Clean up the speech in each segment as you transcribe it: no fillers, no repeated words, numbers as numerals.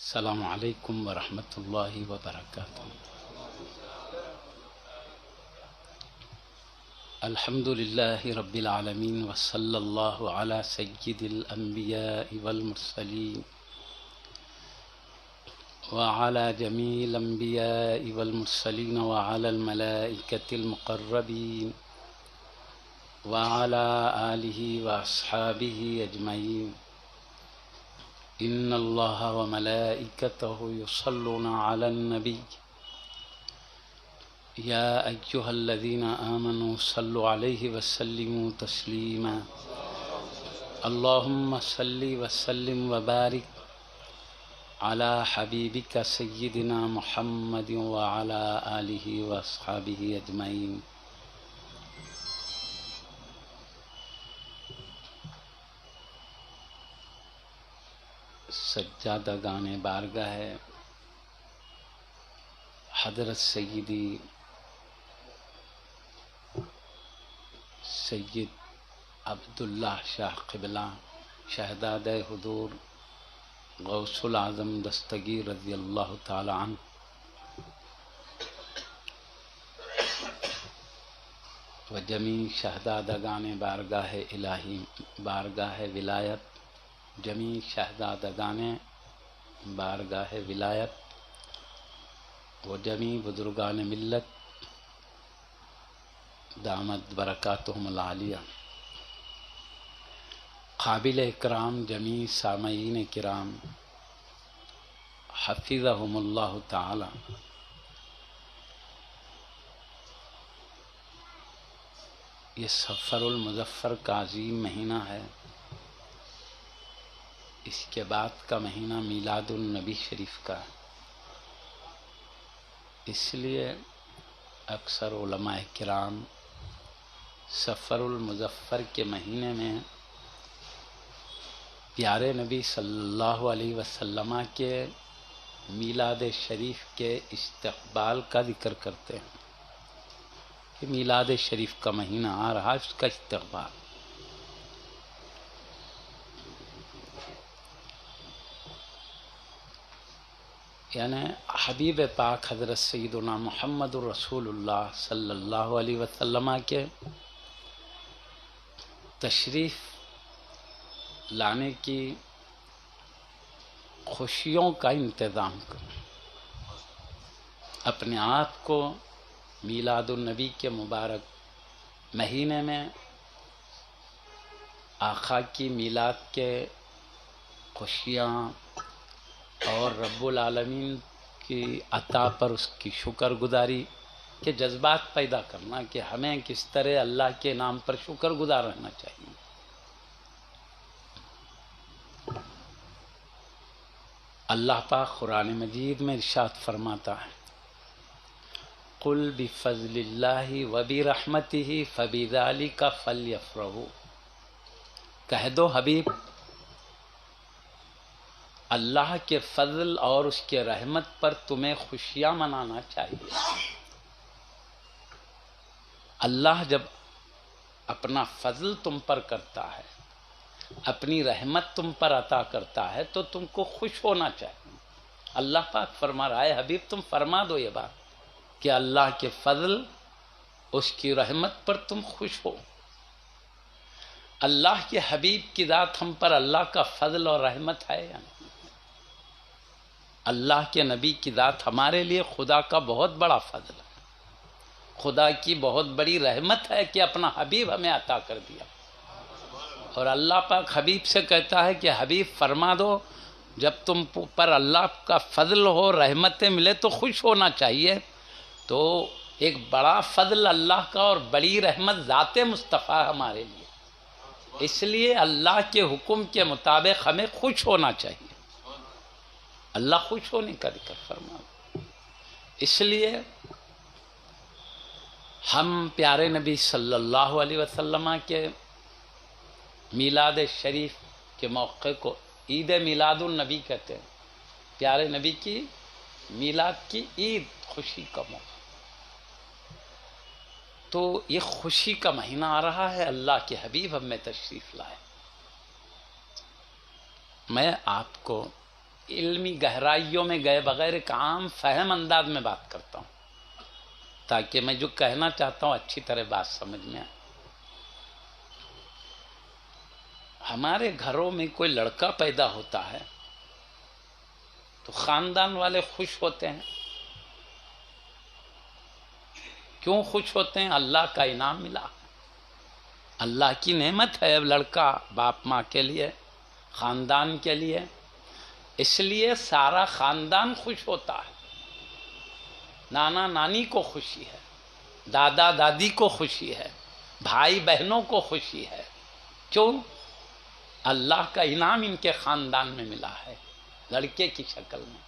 السلام علیکم ورحمۃ اللہ وبرکاتہ۔ الحمد للہ رب العالمین وصلی اللہ علی سید الانبیاء والمرسلین وعلی جمیع الانبیاء والمرسلین وعلی الملائکۃ المقربین وعلی آلہ واصحابہ اجمعین۔ ان اللہ وملائکتہ یصلون علی النبی یا ایہا الذین آمنوا صلوا علیہ وسلموا تسلیما۔ اللہم صلی وسلم وبارک علی حبیبک سیدنا محمد وعلی آلہ واصحابہ اجمعین۔ سجادگان بارگاہ حضرت سیدی سید عبداللہ شاہ قبلہ شہزاد حضور غوث العظم دستگیر رضی اللہ تعالی عنہ و جمیع شہزادگان بارگاہ الہی بارگاہ ولایت، جمیع شہزادگان بارگاہ ولایت و جمیع بزرگان ملت دامت برکاتہم العالیہ، قابل اکرام جمیع سامعین کرام حفظہم اللہ تعالی۔ یہ سفر المظفر کا عظیم مہینہ ہے۔ اس کے بعد کا مہینہ میلاد النبی شریف کا ہے، اس لیے اکثر علماء کرام سفر المظفر کے مہینے میں پیارے نبی صلی اللہ علیہ وسلم کے میلاد شریف کے استقبال کا ذکر کرتے ہیں کہ میلاد شریف کا مہینہ آ رہا ہے، اس کا استقبال۔ یعنی حبیب پاک حضرت سیدنا محمد الرسول اللہ صلی اللہ علیہ وسلم کے تشریف لانے کی خوشیوں کا انتظام کریں، اپنے آپ کو میلاد النبی کے مبارک مہینے میں آقا کی میلاد کے خوشیاں اور رب العالمین کی عطا پر اس کی شکر گزاری کے جذبات پیدا کرنا کہ ہمیں کس طرح اللہ کے نام پر شکر گزار رہنا چاہیے۔ اللہ پاک قرآن مجید میں ارشاد فرماتا ہے، قُلْ بِفَضْلِ اللَّهِ وَبِرَحْمَتِهِ فَبِذَلِكَ فَلْيَفْرَحُوا۔ کہہ دو حبیب، اللہ کے فضل اور اس کے رحمت پر تمہیں خوشیاں منانا چاہیے۔ اللہ جب اپنا فضل تم پر کرتا ہے، اپنی رحمت تم پر عطا کرتا ہے تو تم کو خوش ہونا چاہیے۔ اللہ پاک فرما رہا ہے، حبیب تم فرما دو یہ بات کہ اللہ کے فضل اس کی رحمت پر تم خوش ہو۔ اللہ کے حبیب کی ذات ہم پر اللہ کا فضل اور رحمت ہے یا نہیں؟ اللہ کے نبی کی ذات ہمارے لیے خدا کا بہت بڑا فضل ہے، خدا کی بہت بڑی رحمت ہے کہ اپنا حبیب ہمیں عطا کر دیا۔ اور اللہ پاک حبیب سے کہتا ہے کہ حبیب فرما دو، جب تم پر اللہ کا فضل ہو، رحمتیں ملے تو خوش ہونا چاہیے۔ تو ایک بڑا فضل اللہ کا اور بڑی رحمت ذات مصطفیٰ ہمارے لیے، اس لیے اللہ کے حکم کے مطابق ہمیں خوش ہونا چاہیے۔ اللہ خوش ہونے کا ذکر فرما، اس لیے ہم پیارے نبی صلی اللہ علیہ وسلم کے میلاد شریف کے موقع کو عید میلاد النبی کہتے ہیں، پیارے نبی کی میلاد کی عید، خوشی کا موقع۔ تو یہ خوشی کا مہینہ آ رہا ہے، اللہ کے حبیب ہم میں تشریف لائے۔ میں آپ کو علمی گہرائیوں میں گئے بغیر ایک عام فہم انداز میں بات کرتا ہوں تاکہ میں جو کہنا چاہتا ہوں اچھی طرح بات سمجھ میں آئے۔ ہمارے گھروں میں کوئی لڑکا پیدا ہوتا ہے تو خاندان والے خوش ہوتے ہیں۔ کیوں خوش ہوتے ہیں؟ اللہ کا انعام ملا، اللہ کی نعمت ہے لڑکا باپ ماں کے لیے، خاندان کے لیے، اس لیے سارا خاندان خوش ہوتا ہے۔ نانا نانی کو خوشی ہے، دادا دادی کو خوشی ہے، بھائی بہنوں کو خوشی ہے۔ کیوں؟ اللہ کا انعام ان کے خاندان میں ملا ہے لڑکے کی شکل میں۔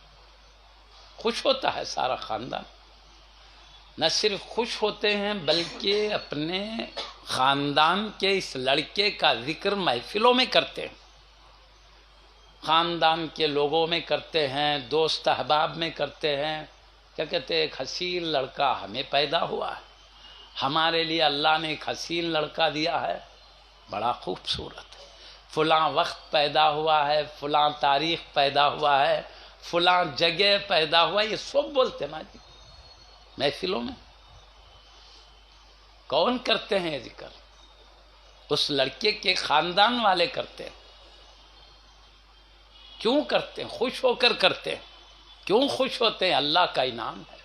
خوش ہوتا ہے سارا خاندان۔ نہ صرف خوش ہوتے ہیں بلکہ اپنے خاندان کے اس لڑکے کا ذکر محفلوں میں کرتے ہیں، خاندان کے لوگوں میں کرتے ہیں، دوست احباب میں کرتے ہیں۔ کیا کہتے ہیں؟ ایک حسین لڑکا ہمیں پیدا ہوا ہے، ہمارے لیے اللہ نے ایک حسین لڑکا دیا ہے، بڑا خوبصورت ہے، فلاں وقت پیدا ہوا ہے، فلاں تاریخ پیدا ہوا ہے، فلاں جگہ پیدا ہوا ہے، یہ سب بولتے نا جی محفلوں میں۔ کون کرتے ہیں یہ ذکر؟ اس لڑکے کے خاندان والے کرتے ہیں۔ کیوں کرتے ہیں؟ خوش ہو کر کرتے ہیں۔ کیوں خوش ہوتے ہیں؟ اللہ کا انعام ہے۔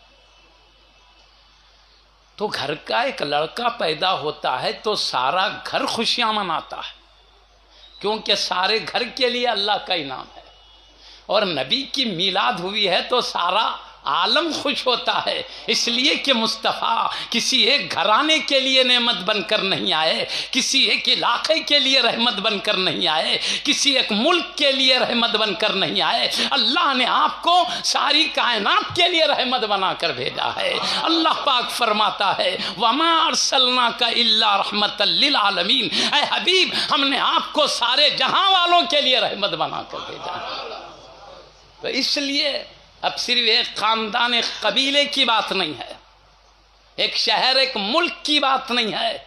تو گھر کا ایک لڑکا پیدا ہوتا ہے تو سارا گھر خوشیاں مناتا ہے، کیونکہ سارے گھر کے لیے اللہ کا انعام ہے۔ اور نبی کی میلاد ہوئی ہے تو سارا عالم خوش ہوتا ہے، اس لیے کہ مصطفیٰ کسی ایک گھرانے کے لیے نعمت بن کر نہیں آئے، کسی ایک علاقے کے لیے رحمت بن کر نہیں آئے، کسی ایک ملک کے لیے رحمت بن کر نہیں آئے۔ اللہ نے آپ کو ساری کائنات کے لیے رحمت بنا کر بھیجا ہے۔ اللہ پاک فرماتا ہے وَمَا أَرْسَلْنَاكَ إِلَّا رَحْمَةً لِّلْعَالَمِينَ، اے حبیب ہم نے آپ کو سارے جہاں والوں کے لیے رحمت بنا کر بھیجا ہے۔ تو اس لیے اب صرف ایک خاندان ایک قبیلے کی بات نہیں ہے، ایک شہر ایک ملک کی بات نہیں ہے،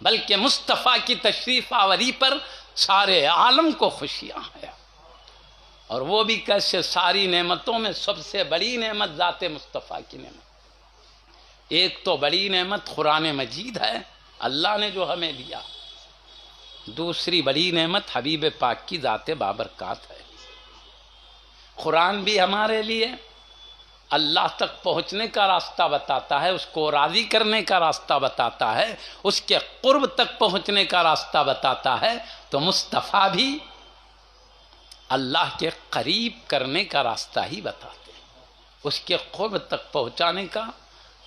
بلکہ مصطفیٰ کی تشریف آوری پر سارے عالم کو خوشیاں ہیں۔ اور وہ بھی کیسے؟ ساری نعمتوں میں سب سے بڑی نعمت ذات مصطفیٰ کی نعمت۔ ایک تو بڑی نعمت قرآن مجید ہے اللہ نے جو ہمیں دیا، دوسری بڑی نعمت حبیب پاک کی ذات بابرکات ہے۔ قرآن بھی ہمارے لیے اللہ تک پہنچنے کا راستہ بتاتا ہے، اس کو راضی کرنے کا راستہ بتاتا ہے، اس کے قرب تک پہنچنے کا راستہ بتاتا ہے، تو مصطفیٰ بھی اللہ کے قریب کرنے کا راستہ ہی بتاتے ہیں، اس کے قرب تک پہنچانے کا۔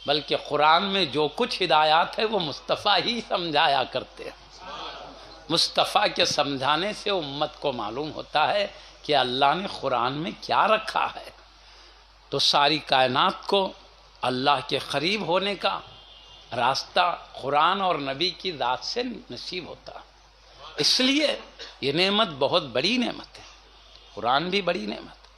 بلکہ قرآن میں جو کچھ ہدایات ہے وہ مصطفیٰ ہی سمجھایا کرتے ہیں۔ مصطفیٰ کے سمجھانے سے امت کو معلوم ہوتا ہے کہ اللہ نے قرآن میں کیا رکھا ہے۔ تو ساری کائنات کو اللہ کے قریب ہونے کا راستہ قرآن اور نبی کی ذات سے نصیب ہوتا ہے۔ اس لیے یہ نعمت بہت بڑی نعمت ہے، قرآن بھی بڑی نعمت ہے۔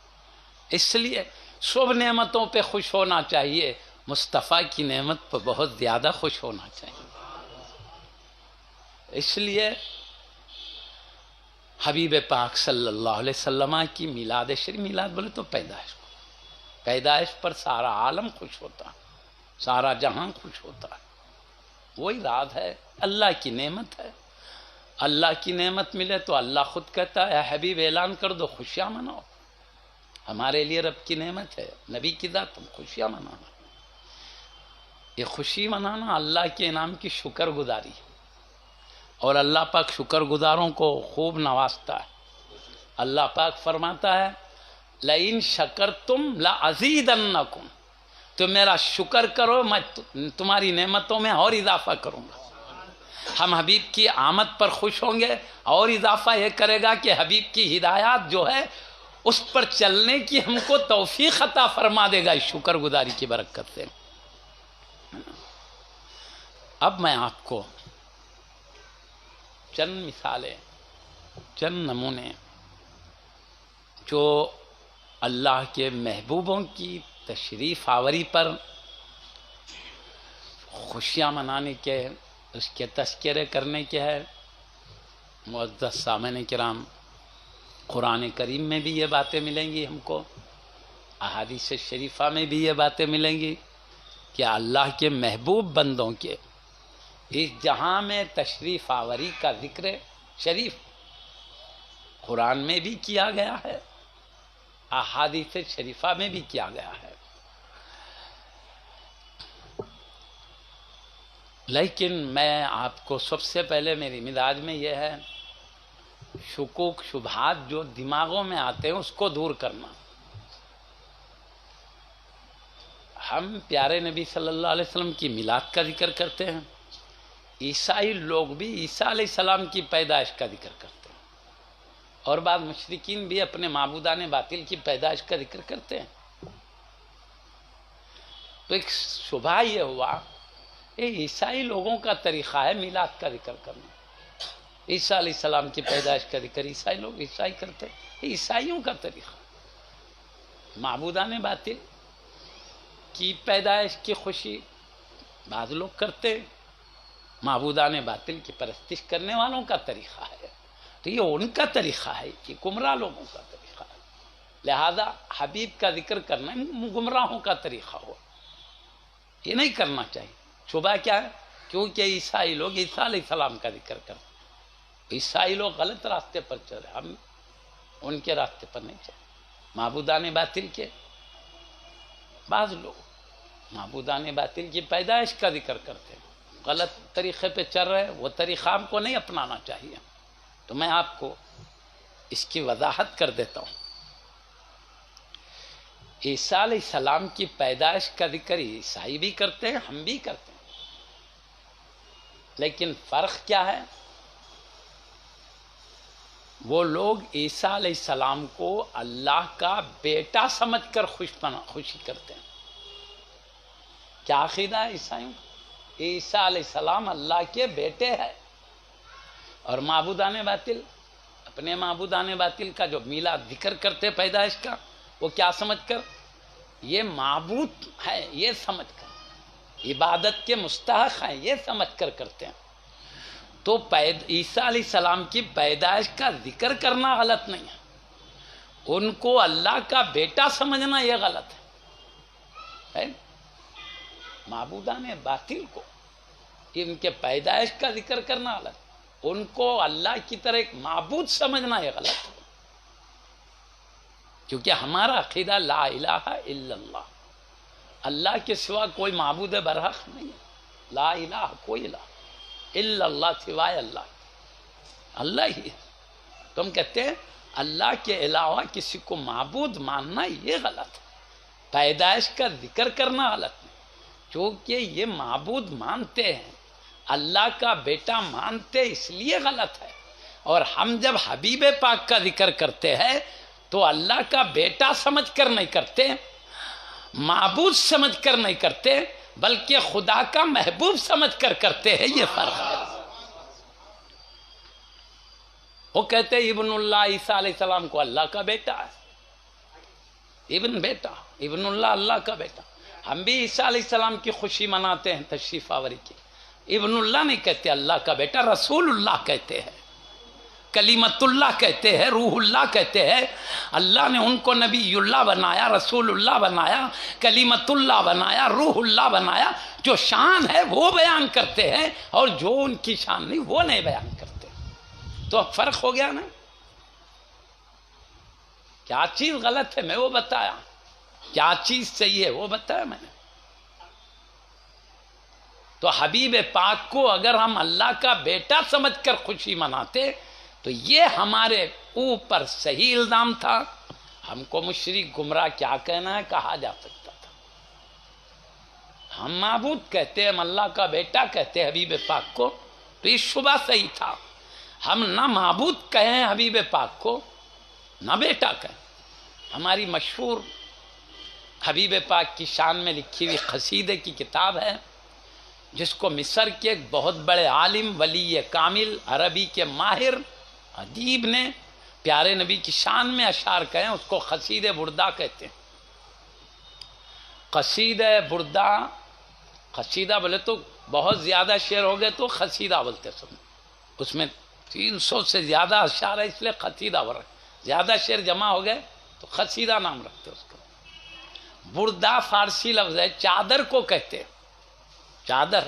اس لیے سب نعمتوں پہ خوش ہونا چاہیے، مصطفیٰ کی نعمت پہ بہت زیادہ خوش ہونا چاہیے۔ اس لیے حبیب پاک صلی اللہ علیہ وسلم کی میلاد شریف، میلاد بولے تو پیدائش، پیدائش پر سارا عالم خوش ہوتا ہے، سارا جہاں خوش ہوتا ہے۔ وہی راز ہے، اللہ کی نعمت ہے۔ اللہ کی نعمت ملے تو اللہ خود کہتا ہے اے حبیب اعلان کر دو خوشیاں مناؤ، ہمارے لیے رب کی نعمت ہے، نبی کی ذات، تم خوشیاں منانا۔ یہ خوشی منانا اللہ کے انعام کی شکر گزاری ہے، اور اللہ پاک شکر گزاروں کو خوب نوازتا ہے۔ اللہ پاک فرماتا ہے لَإِن شَكَرْتُمْ لَأَزِيدَنَّكُمْ، تو میرا شکر کرو میں تمہاری نعمتوں میں اور اضافہ کروں گا۔ ہم حبیب کی آمد پر خوش ہوں گے، اور اضافہ یہ کرے گا کہ حبیب کی ہدایات جو ہے اس پر چلنے کی ہم کو توفیق عطا فرما دے گا اس شکر گزاری کی برکت سے۔ اب میں آپ کو چند مثالیں، چند نمونے جو اللہ کے محبوبوں کی تشریف آوری پر خوشیاں منانے کے، اس کے تذکرے کرنے کے ہے۔ معزز سامعین کرام، قرآن کریم میں بھی یہ باتیں ملیں گی ہم کو، احادیث شریفہ میں بھی یہ باتیں ملیں گی کہ اللہ کے محبوب بندوں کے اس جہاں میں تشریف آوری کا ذکر شریف قرآن میں بھی کیا گیا ہے، احادیث شریفہ میں بھی کیا گیا ہے۔ لیکن میں آپ کو سب سے پہلے میری مزاج میں یہ ہے شکوک شبہات جو دماغوں میں آتے ہیں اس کو دور کرنا۔ ہم پیارے نبی صلی اللہ علیہ وسلم کی میلاد کا ذکر کرتے ہیں، عیسائی لوگ بھی عیسیٰ علیہ السلام کی پیدائش کا ذکر کرتے ہیں، اور بعض مشرکین بھی اپنے معبودان باطل کی پیدائش کا ذکر کرتے ہیں۔ تو ایک شبہ یہ ہوا، یہ عیسائی لوگوں کا طریقہ ہے میلاد کا ذکر کرنا، عیسیٰ علیہ السلام کی پیدائش کا ذکر عیسائی لوگ عیسائی کرتے ہیں، یہ عیسائیوں کا طریقہ۔ معبودان باطل کی پیدائش کی خوشی بعض لوگ کرتے، معبودان باطل کی پرستش کرنے والوں کا طریقہ ہے، تو یہ ان کا طریقہ ہے، یہ گمراہ لوگوں کا طریقہ ہے، لہذا حبیب کا ذکر کرنا گمراہوں کا طریقہ ہوا، یہ نہیں کرنا چاہیے۔ شبہ کیا ہے؟ کیونکہ عیسائی لوگ عیسیٰ علیہ السلام کا ذکر کرتے، عیسائی لوگ غلط راستے پر چل رہے، ہم ان کے راستے پر نہیں چلے۔ معبودان باطل کے بعض لوگ معبودان باطل کی پیدائش کا ذکر کرتے ہیں، غلط طریقے پہ چل رہے، وہ طریقہ ہم کو نہیں اپنانا چاہیے۔ تو میں آپ کو اس کی وضاحت کر دیتا ہوں۔ عیسیٰ علیہ السلام کی پیدائش کا ذکر عیسائی بھی کرتے ہیں، ہم بھی کرتے ہیں، لیکن فرق کیا ہے؟ وہ لوگ عیسیٰ علیہ السلام کو اللہ کا بیٹا سمجھ کر خوشی کرتے ہیں۔ کیا عقیدہ ہے عیسائیوں کا؟ عیسیٰ علیہ السلام اللہ کے بیٹے ہیں، اور معبودان باطل اپنے معبودان باطل کا جو میلاد ذکر کرتے پیدائش کا، وہ کیا سمجھ کر؟ یہ معبود ہے، یہ سمجھ کر، عبادت کے مستحق ہیں، یہ سمجھ کر کرتے ہیں۔ تو عیسیٰ علیہ السلام کی پیدائش کا ذکر کرنا غلط نہیں ہے، ان کو اللہ کا بیٹا سمجھنا یہ غلط ہے۔ معبودان باطل کو ان کے پیدائش کا ذکر کرنا غلط، ان کو اللہ کی طرح ایک معبود سمجھنا یہ غلط ہے، کیونکہ ہمارا عقیدہ لا الہ الا اللہ، اللہ کے سوا کوئی معبود برحق نہیں ہے، لا الہ کوئی الہ الا اللہ، سوائے اللہ، اللہ ہی ہے۔ تم کہتے ہیں اللہ کے علاوہ کسی کو معبود ماننا یہ غلط ہے، پیدائش کا ذکر کرنا غلط نہیں، کیونکہ یہ معبود مانتے ہیں، اللہ کا بیٹا مانتے، اس لیے غلط ہے۔ اور ہم جب حبیب پاک کا ذکر کرتے ہیں تو اللہ کا بیٹا سمجھ کر نہیں کرتے، معبود سمجھ کر نہیں کرتے، بلکہ خدا کا محبوب سمجھ کر کرتے ہیں، یہ فرق ہے۔ وہ کہتے ہیں ابن اللہ، عیسیٰ علیہ السلام کو اللہ کا بیٹا ہے، ابن بیٹا، ابن اللہ اللہ کا بیٹا۔ ہم بھی عیسیٰ علیہ السلام کی خوشی مناتے ہیں، تشریف آوری کی، ابن اللہ نہیں کہتے، اللہ کا بیٹا، رسول اللہ کہتے ہیں، کلیمت اللہ کہتے ہیں، روح اللہ کہتے ہیں۔ اللہ نے ان کو نبی اللہ بنایا، رسول اللہ بنایا، کلیمت اللہ بنایا، روح اللہ بنایا۔ جو شان ہے وہ بیان کرتے ہیں، اور جو ان کی شان نہیں وہ نہیں بیان کرتے۔ تو اب فرق ہو گیا نا؟ کیا چیز غلط ہے میں وہ بتایا، کیا چیز صحیح ہے وہ بتایا میں نے۔ تو حبیب پاک کو اگر ہم اللہ کا بیٹا سمجھ کر خوشی مناتے تو یہ ہمارے اوپر صحیح الزام تھا، ہم کو مشرک گمراہ کیا کہنا ہے کہا جا سکتا تھا۔ ہم معبود کہتے، ہم اللہ کا بیٹا کہتے حبیب پاک کو، تو یہ شبہ صحیح تھا۔ ہم نہ معبود کہیں حبیب پاک کو، نہ بیٹا کہیں۔ ہماری مشہور حبیب پاک کی شان میں لکھی ہوئی قصیدے کی کتاب ہے، جس کو مصر کے ایک بہت بڑے عالم، ولی کامل، عربی کے ماہر ادیب نے پیارے نبی کی شان میں اشعار کہیں، اس کو قصیدہ بردہ کہتے ہیں۔ قصیدہ بردہ، قصیدہ بولے تو بہت زیادہ شعر ہو گئے تو قصیدہ بولتے سن، اس میں 300 سے زیادہ اشعار ہے، اس لیے قصیدہ بول رہے، زیادہ شعر جمع ہو گئے تو قصیدہ نام رکھتے اس کو. بردہ فارسی لفظ ہے، چادر کو کہتے ہیں، چادر.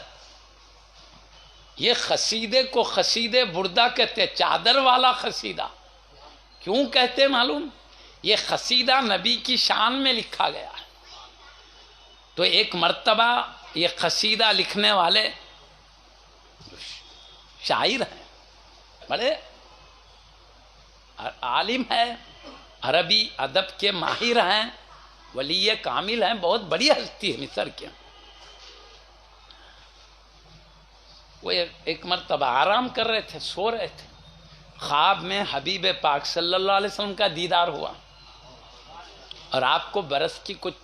یہ قصیدے کو قصیدے بردہ کہتے ہیں، چادر والا قصیدہ. کیوں کہتے ہیں معلوم؟ یہ قصیدہ نبی کی شان میں لکھا گیا ہے. تو ایک مرتبہ یہ قصیدہ لکھنے والے شاعر ہیں، بڑے عالم ہیں، عربی ادب کے ماہر ہیں، ولی کامل ہیں، بہت بڑی ہستی ہے مصر کے. وہ ایک مرتبہ آرام کر رہے تھے، سو رہے تھے، خواب میں حبیب پاک صلی اللہ علیہ وسلم کا دیدار ہوا، اور آپ کو برس کی کچھ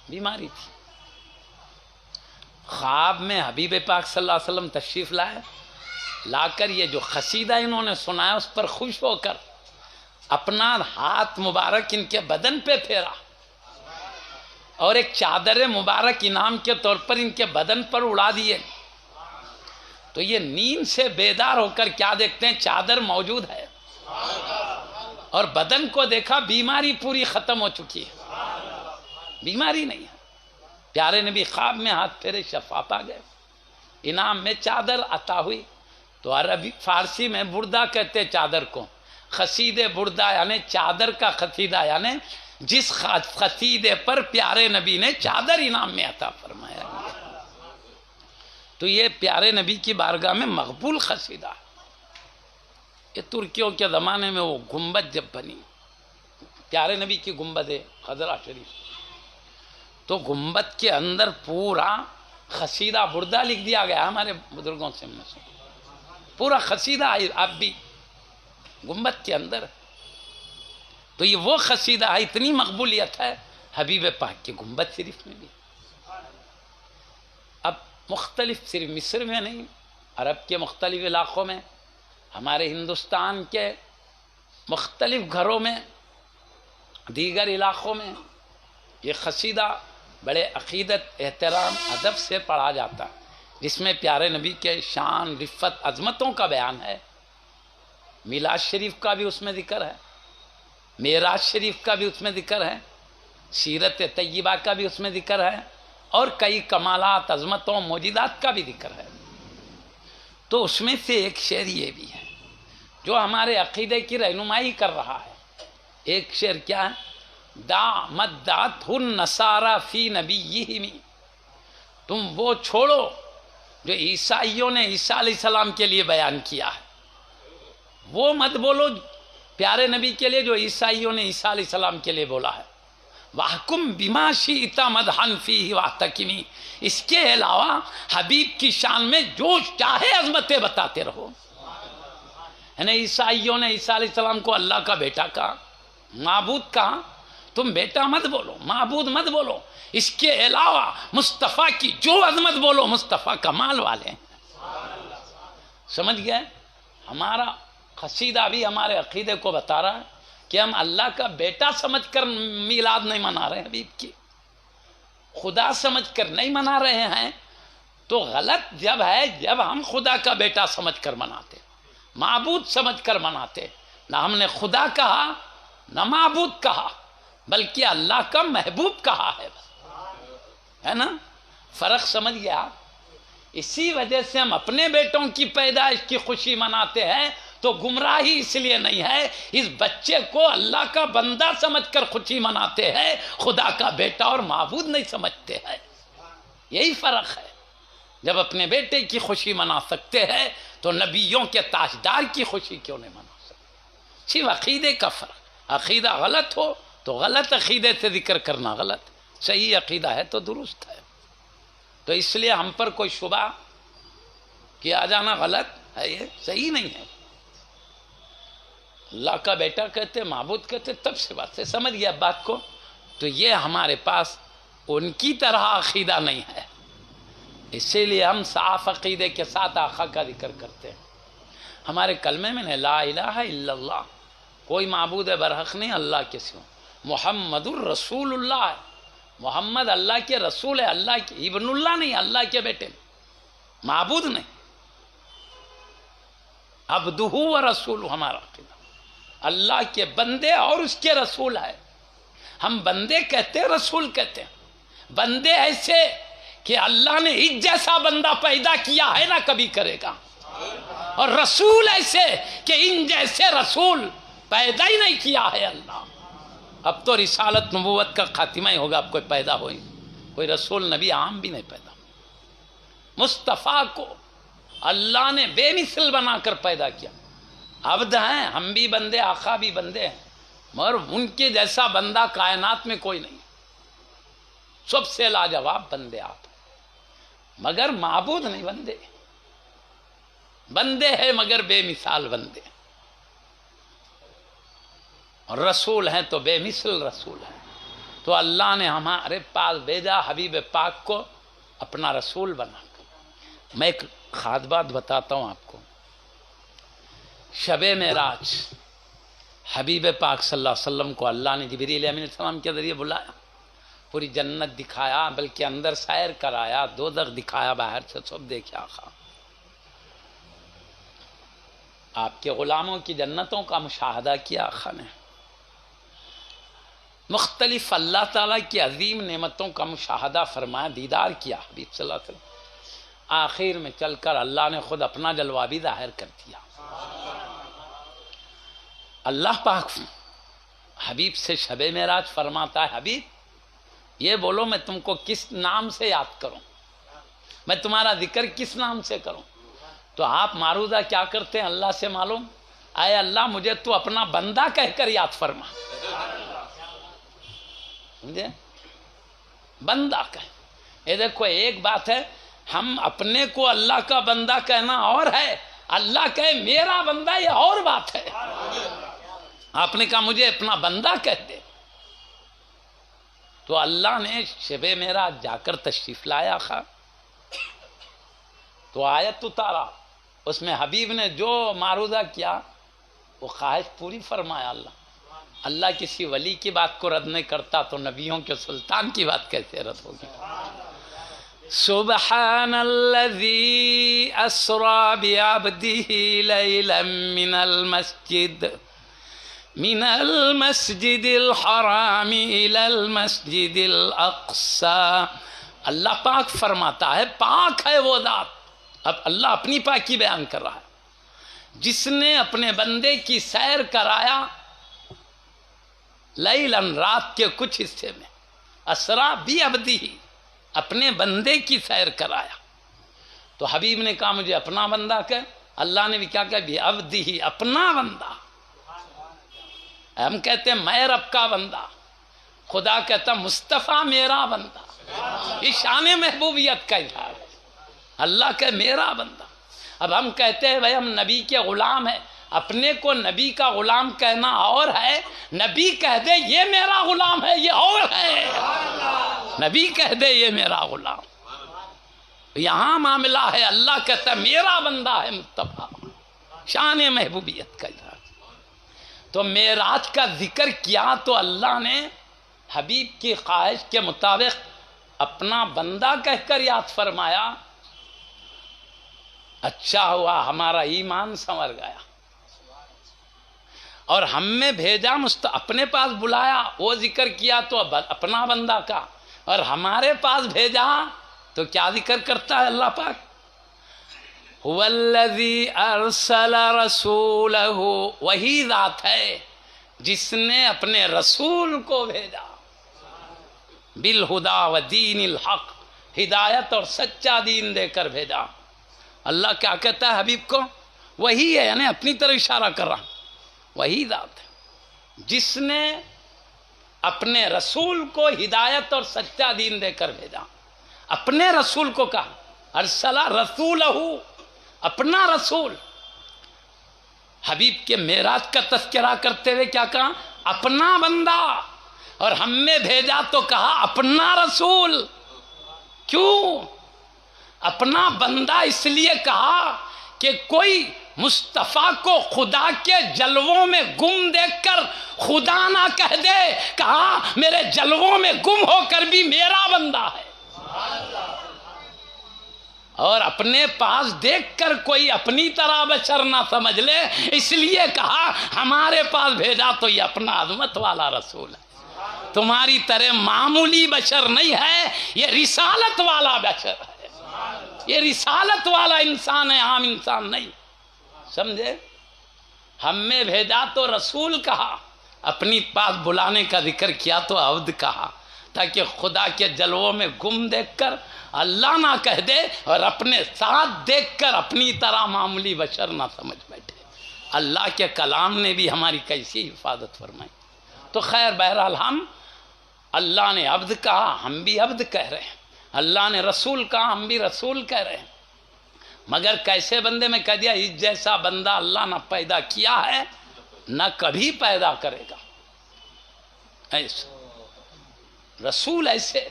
بیماری تھی. خواب میں حبیب پاک صلی اللہ علیہ وسلم تشریف لائے، لا کر یہ جو قصیدہ انہوں نے سنایا اس پر خوش ہو کر اپنا ہاتھ مبارک ان کے بدن پہ پھیرا، اور ایک چادر مبارک انعام کے طور پر ان کے بدن پر اڑا دیے. تو یہ نیند سے بیدار ہو کر کیا دیکھتے ہیں؟ چادر موجود ہے، اور بدن کو دیکھا، بیماری پوری ختم ہو چکی ہے، بیماری نہیں ہے. پیارے نبی خواب میں ہاتھ پھیرے، شفا پا گئے، انعام میں چادر عطا ہوئی. تو عربی فارسی میں بردہ کہتے چادر کو. قصیدے بردہ یعنی چادر کا قصیدہ، یعنی جس قصیدے پر پیارے نبی نے چادر انعام میں عطا فرمایا. تو یہ پیارے نبی کی بارگاہ میں مقبول قصیدہ ہے. یہ ترکیوں کے زمانے میں وہ گنبد جب بنی، پیارے نبی کی گنبد ہے خضرا شریف، تو گنبد کے اندر پورا قصیدہ بردہ لکھ دیا گیا ہمارے بزرگوں سے، پورا قصیدہ اب بھی گنبد کے اندر. تو یہ وہ قصیدہ ہے، اتنی مقبولیت ہے حبیب پاک کی گنبد شریف میں بھی. اب مختلف صرف مصر میں نہیں، عرب کے مختلف علاقوں میں، ہمارے ہندوستان کے مختلف گھروں میں، دیگر علاقوں میں یہ قصیدہ بڑے عقیدت، احترام، ادب سے پڑھا جاتا، جس میں پیارے نبی کے شان، رفت، عظمتوں کا بیان ہے. میلاد شریف کا بھی اس میں ذکر ہے، معراج شریف کا بھی اس میں ذکر ہے، سیرت طیبہ کا بھی اس میں ذکر ہے، اور کئی کمالات، عظمتوں، موجزات کا بھی ذکر ہے. تو اس میں سے ایک شعر یہ بھی ہے جو ہمارے عقیدے کی رہنمائی کر رہا ہے. ایک شعر کیا ہے؟ دا مدعت النصارى فی نبیہم، تم وہ چھوڑو جو عیسائیوں نے عیسیٰ علیہ السلام کے لیے بیان کیا ہے، وہ مت بولو پیارے نبی کے لیے جو عیسائیوں نے عیسیٰ علیہ السلام کے لیے بولا ہے. وَحْكُمْ بِمَا شِئْتَ مَدْحًا فِيهِ وَاحْتَكِمِ، اس کے علاوہ حبیب کی شان میں جو چاہے عظمتیں بتاتے رہو. یعنی عیسائیوں نے عیسیٰ علیہ السلام کو اللہ کا بیٹا کہا، معبود کہا، تم بیٹا مت بولو، معبود مت بولو، اس کے علاوہ مصطفیٰ کی جو عظمت بولو، مصطفیٰ کمال والے ہیں. سمجھ گئے؟ ہمارا قصیدہ بھی ہمارے عقیدے کو بتا رہا ہے کہ ہم اللہ کا بیٹا سمجھ کر میلاد نہیں منا رہے ہیں، حبیب کی خدا سمجھ کر نہیں منا رہے ہیں. تو غلط جب ہے جب ہم خدا کا بیٹا سمجھ کر مناتے، معبود سمجھ کر مناتے. نہ ہم نے خدا کہا نہ معبود کہا، بلکہ اللہ کا محبوب کہا ہے نا. فرق سمجھ گیا؟ اسی وجہ سے ہم اپنے بیٹوں کی پیدائش کی خوشی مناتے ہیں. تو گمراہی اس لیے نہیں ہے، اس بچے کو اللہ کا بندہ سمجھ کر خوشی مناتے ہیں، خدا کا بیٹا اور معبود نہیں سمجھتے ہیں. یہی فرق ہے. جب اپنے بیٹے کی خوشی منا سکتے ہیں تو نبیوں کے تاجدار کی خوشی کیوں نہیں منا سکتے؟ صرف عقیدے کا فرق. عقیدہ غلط ہو تو غلط عقیدے سے ذکر کرنا غلط، صحیح عقیدہ ہے تو درست ہے. تو اس لیے ہم پر کوئی شبہ کیا جانا غلط ہے، یہ صحیح نہیں ہے. اللہ کا بیٹا کہتے، معبود کہتے، تب سے بات سے سمجھ گیا بات کو. تو یہ ہمارے پاس ان کی طرح عقیدہ نہیں ہے، اسی لیے ہم صاف عقیدے کے ساتھ آقا کا ذکر کرتے ہیں. ہمارے کلمے میں نے لا الہ الا اللہ، کوئی معبود برحق نہیں اللہ کے سوا، محمد الرسول اللہ ہے، محمد اللہ کے رسول ہے، اللہ کے ابن اللہ نہیں، اللہ کے بیٹے، معبود نہیں. عبدہ و رسول ہمارا عقیدہ. اللہ کے بندے اور اس کے رسول ہے. ہم بندے کہتے ہیں، رسول کہتے ہیں. بندے ایسے کہ اللہ نے اس جیسا بندہ پیدا کیا ہے نہ کبھی کرے گا، اور رسول ایسے کہ ان جیسے رسول پیدا ہی نہیں کیا ہے اللہ. اب تو رسالت نبوت کا خاتمہ ہی ہوگا، اب کوئی پیدا ہوئی، کوئی رسول نبی عام بھی نہیں پیدا. مصطفیٰ کو اللہ نے بے مثل بنا کر پیدا کیا. عبد ہیں، ہم بھی بندے، آقا بھی بندے ہیں، مگر ان کے جیسا بندہ کائنات میں کوئی نہیں. سب سے لاجواب بندے آپ، مگر معبود نہیں. بندے بندے ہیں مگر بے مثال بندے، اور رسول ہیں تو بے مثل رسول ہیں. تو اللہ نے ہمارے پاس بھیجا حبیب پاک کو اپنا رسول بنا کر. میں ایک خاص بات بتاتا ہوں آپ کو. شب معراج حبیب پاک صلی اللہ علیہ وسلم کو اللہ نے جبریل امین السلام کے ذریعے بلایا، پوری جنت دکھایا، بلکہ اندر سیر کرایا، دوزخ دکھایا، باہر سے سب دیکھا. آقا آپ کے غلاموں کی جنتوں کا مشاہدہ کیا. آقا نے مختلف اللہ تعالیٰ کی عظیم نعمتوں کا مشاہدہ فرمایا، دیدار کیا حبیب صلی اللہ علیہ وسلم. آخر میں چل کر اللہ نے خود اپنا جلوہ بھی ظاہر کر دیا. اللہ پاک حبیب سے شب معراج فرماتا ہے، حبیب یہ بولو میں تم کو کس نام سے یاد کروں، میں تمہارا ذکر کس نام سے کروں. تو آپ معروضہ کیا کرتے ہیں اللہ سے معلوم، اے اللہ مجھے تو اپنا بندہ کہہ کر یاد فرما. سمجھے، بندہ کہہ. یہ دیکھو ایک بات ہے، ہم اپنے کو اللہ کا بندہ کہنا اور ہے، اللہ کہے میرا بندہ یہ اور بات ہے. آپ نے کہا مجھے اپنا بندہ کہہ دے. تو اللہ نے شب معراج جا کر تشریف لایا. تو آیت اتارا، اس میں حبیب نے جو معروضہ کیا وہ خواہش پوری فرمایا. اللہ کسی ولی کی بات کو رد نہیں کرتا تو نبیوں کے سلطان کی بات کیسے رد ہوگی. سبحان الذی اسری بعبدہ لیلا من المسجد الحرام الی المسجد الاقصی. اللہ پاک فرماتا ہے، پاک ہے وہ ذات. اب اللہ اپنی پاکی بیان کر رہا ہے، جس نے اپنے بندے کی سیر کرایا لیلاً، رات کے کچھ حصے میں، اسرا بعبدہ، اپنے بندے کی سیر کرایا. تو حبیب نے کہا مجھے اپنا بندہ کہ، اللہ نے بھی کیا کہا بعبدہ، اپنا بندہ. ہم کہتے ہیں میں رب کا بندہ، خدا کہتا مصطفیٰ میرا بندہ. یہ شان محبوبیت کا اظہار ہے. اللہ کہ میرا بندہ. اب ہم کہتے ہیں بھائی ہم نبی کے غلام ہیں، اپنے کو نبی کا غلام کہنا اور ہے، نبی کہہ دے یہ میرا غلام ہے یہ اور ہے. نبی کہہ دے یہ میرا غلام، یہاں معاملہ ہے. اللہ کہتا ہے میرا بندہ ہے مصطفیٰ، شان محبوبیت کا اظہار. تو معراج کا ذکر کیا تو اللہ نے حبیب کی خواہش کے مطابق اپنا بندہ کہہ کر یاد فرمایا. اچھا ہوا ہمارا ایمان سنور گیا، اور ہم میں بھیجا اپنے پاس بلایا، وہ ذکر کیا تو اپنا بندہ کا، اور ہمارے پاس بھیجا تو کیا ذکر کرتا ہے اللہ پاک، هو الذی ارسل رسولہ، وہی ذات ہے جس نے اپنے رسول کو بھیجا، بالہدا ودین الحق، ہدایت اور سچا دین دے کر بھیجا. اللہ کیا کہتا ہے حبیب کو، وہی ہے، یعنی اپنی طرف اشارہ کر رہا، وہی ذات ہے جس نے اپنے رسول کو ہدایت اور سچا دین دے کر بھیجا. اپنے رسول کو کہا، ارسلہ رسولہ، اپنا رسول. حبیب کے معراج کا تذکرہ کرتے ہوئے کیا کہا، اپنا بندہ. اور ہم نے بھیجا تو کہا اپنا رسول. کیوں اپنا بندہ؟ اس لیے کہا کہ کوئی مصطفیٰ کو خدا کے جلووں میں گم دیکھ کر خدا نہ کہہ دے، کہا میرے جلووں میں گم ہو کر بھی میرا بندہ ہے. اور اپنے پاس دیکھ کر کوئی اپنی طرح بشر نہ سمجھ لے، اس لیے کہا ہمارے پاس بھیجا تو یہ اپنا عظمت والا رسول ہے، تمہاری طرح معمولی بشر نہیں ہے، یہ رسالت والا بشر ہے، یہ رسالت والا انسان ہے، عام انسان نہیں، سمجھے؟ ہم میں بھیجا تو رسول کہا، اپنی پاس بلانے کا ذکر کیا تو عبد کہا، تاکہ خدا کے جلووں میں گم دیکھ کر اللہ نہ کہہ دے اور اپنے ساتھ دیکھ کر اپنی طرح معمولی بشر نہ سمجھ بیٹھے۔ اللہ کے کلام نے بھی ہماری کیسی حفاظت فرمائی۔ تو خیر بہرحال ہم، اللہ نے عبد کہا ہم بھی عبد کہہ رہے ہیں، اللہ نے رسول کہا ہم بھی رسول کہہ رہے ہیں، مگر کیسے بندے میں کہہ دیا اس جیسا بندہ اللہ نہ پیدا کیا ہے نہ کبھی پیدا کرے گا۔ ایسے رسول ایسے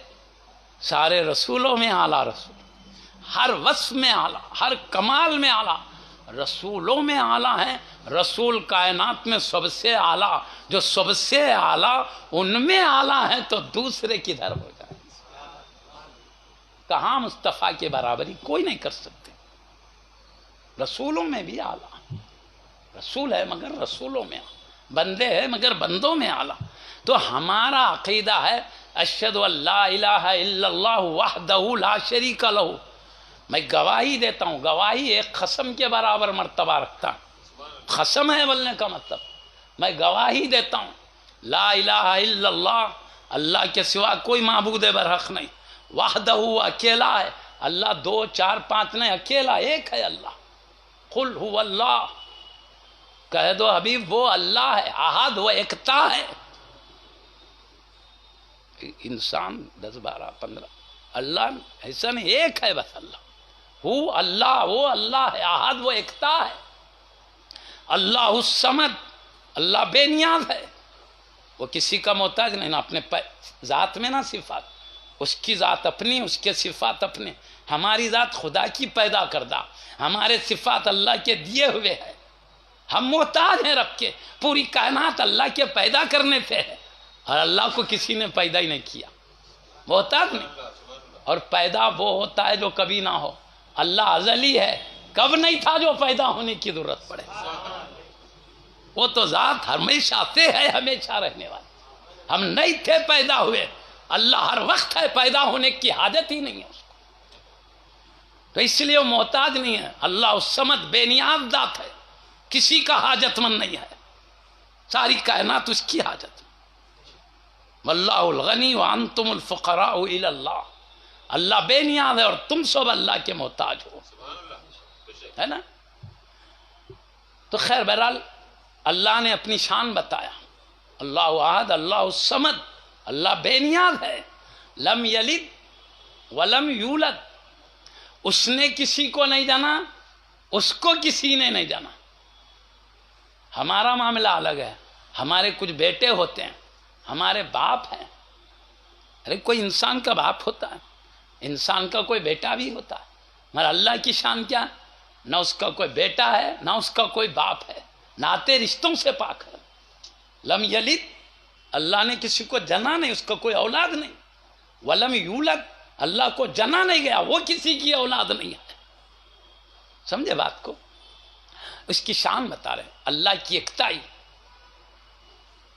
سارے رسولوں میں اعلیٰ رسول، ہر وصف میں اعلیٰ، ہر کمال میں اعلیٰ، رسولوں میں اعلیٰ ہیں، رسول کائنات میں سب سے اعلیٰ، جو سب سے اعلیٰ ان میں اعلیٰ ہیں تو دوسرے کدھر ہو جائیں؟ کہاں مصطفیٰ کے برابری کوئی نہیں کر سکتے، رسولوں میں بھی اعلیٰ، رسول ہے مگر رسولوں میں اعلیٰ، بندے ہیں مگر بندوں میں اعلیٰ۔ تو ہمارا عقیدہ ہے اشہد ان لا الہ الا اللہ وحدہ لا شریک لہ، میں گواہی دیتا ہوں، گواہی ایک قسم کے برابر مرتبہ رکھتا ہوں، قسم ہے بولنے کا مطلب میں گواہی دیتا ہوں لا الہ الا اللہ، اللہ کے سوا کوئی معبود برحق نہیں، وحدہ اکیلا ہے، اللہ دو چار پانچ نہیں، اکیلا ایک ہے اللہ، قل هو اللہ، کہہ دو حبیب وہ اللہ ہے، احد وہ ایکتا ہے، انسان 10 12 15 اللہ ایسا نہیں، ایک ہے بس اللہ، ہو اللہ وہ اللہ ہے، احد وہ ایکتا ہے، اللہ الصمد، اللہ بے نیاز ہے، وہ کسی کا محتاج نہیں، نہ اپنے ذات میں نہ صفات، اس کی ذات اپنی، اس کے صفات اپنے، ہماری ذات خدا کی پیدا کردہ، ہمارے صفات اللہ کے دیے ہوئے ہیں، ہم محتاج ہیں رب کے، پوری کائنات اللہ کے پیدا کرنے سے ہے، اور اللہ کو کسی نے پیدا ہی نہیں کیا، محتاج نہیں، اور پیدا وہ ہوتا ہے جو کبھی نہ ہو، اللہ ازلی ہے، کب نہیں تھا جو پیدا ہونے کی ضرورت پڑے، وہ تو ذات ہمیشہ سے ہے، ہمیشہ رہنے والی، ہم نہیں تھے پیدا ہوئے، اللہ ہر وقت ہے، پیدا ہونے کی حاجت ہی نہیں ہے اس کو، تو اس لیے وہ محتاج نہیں ہے، اللہ الصمد بے نیاز ذات ہے، کسی کا حاجت مند نہیں ہے، ساری کائنات اس کی حاجت، واللہ الغنی وانتم الفقراء الی اللہ، اللہ بے نیاز ہے اور تم سب اللہ کے محتاج ہو، ہے نا؟ تو خیر بہرحال اللہ نے اپنی شان بتایا، اللہ احد، اللہ الصمد، اللہ بے نیاز ہے، لم یلد ولم یولد، اس نے کسی کو نہیں جانا، اس کو کسی نے نہیں جانا، ہمارا معاملہ الگ ہے، ہمارے کچھ بیٹے ہوتے ہیں، ہمارے باپ ہیں، ارے کوئی انسان کا باپ ہوتا ہے، انسان کا کوئی بیٹا بھی ہوتا ہے، مگر اللہ کی شان کیا ہے؟ نہ اس کا کوئی بیٹا ہے نہ اس کا کوئی باپ ہے، ناطے رشتوں سے پاک ہے، لم یلد، اللہ نے کسی کو جنا نہیں، اس کا کوئی اولاد نہیں، ولم یولد، اللہ کو جنا نہیں گیا، وہ کسی کی اولاد نہیں ہے، سمجھے بات کو؟ اس کی شان بتا رہے ہیں، اللہ کی ایکتائی،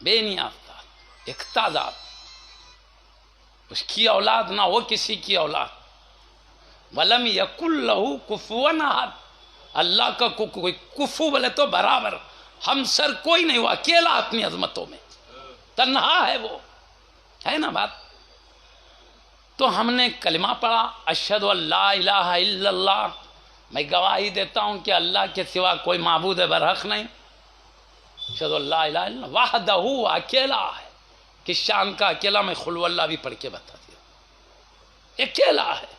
بے نیاز ذات، ایکتا ذات، اس کی اولاد نہ وہ کسی کی اولاد، ولم یکن لہ کفوا احد، اللہ کا کوئی کفو بولے تو برابر، ہم سر کوئی نہیں، وہ اکیلا اپنی عظمتوں میں تنہا ہے، وہ ہے نا بات؟ تو ہم نے کلمہ پڑھا اشہد ان لا الہ الا اللہ، میں گواہی دیتا ہوں کہ اللہ کے سوا کوئی معبود برحق نہیں، اشہد ان لا الہ الا اللہ وحدہ، اکیلا ہے، کس شان کا اکیلا؟ میں خلو اللہ بھی پڑھ کے بتا دیا، اکیلا ہے،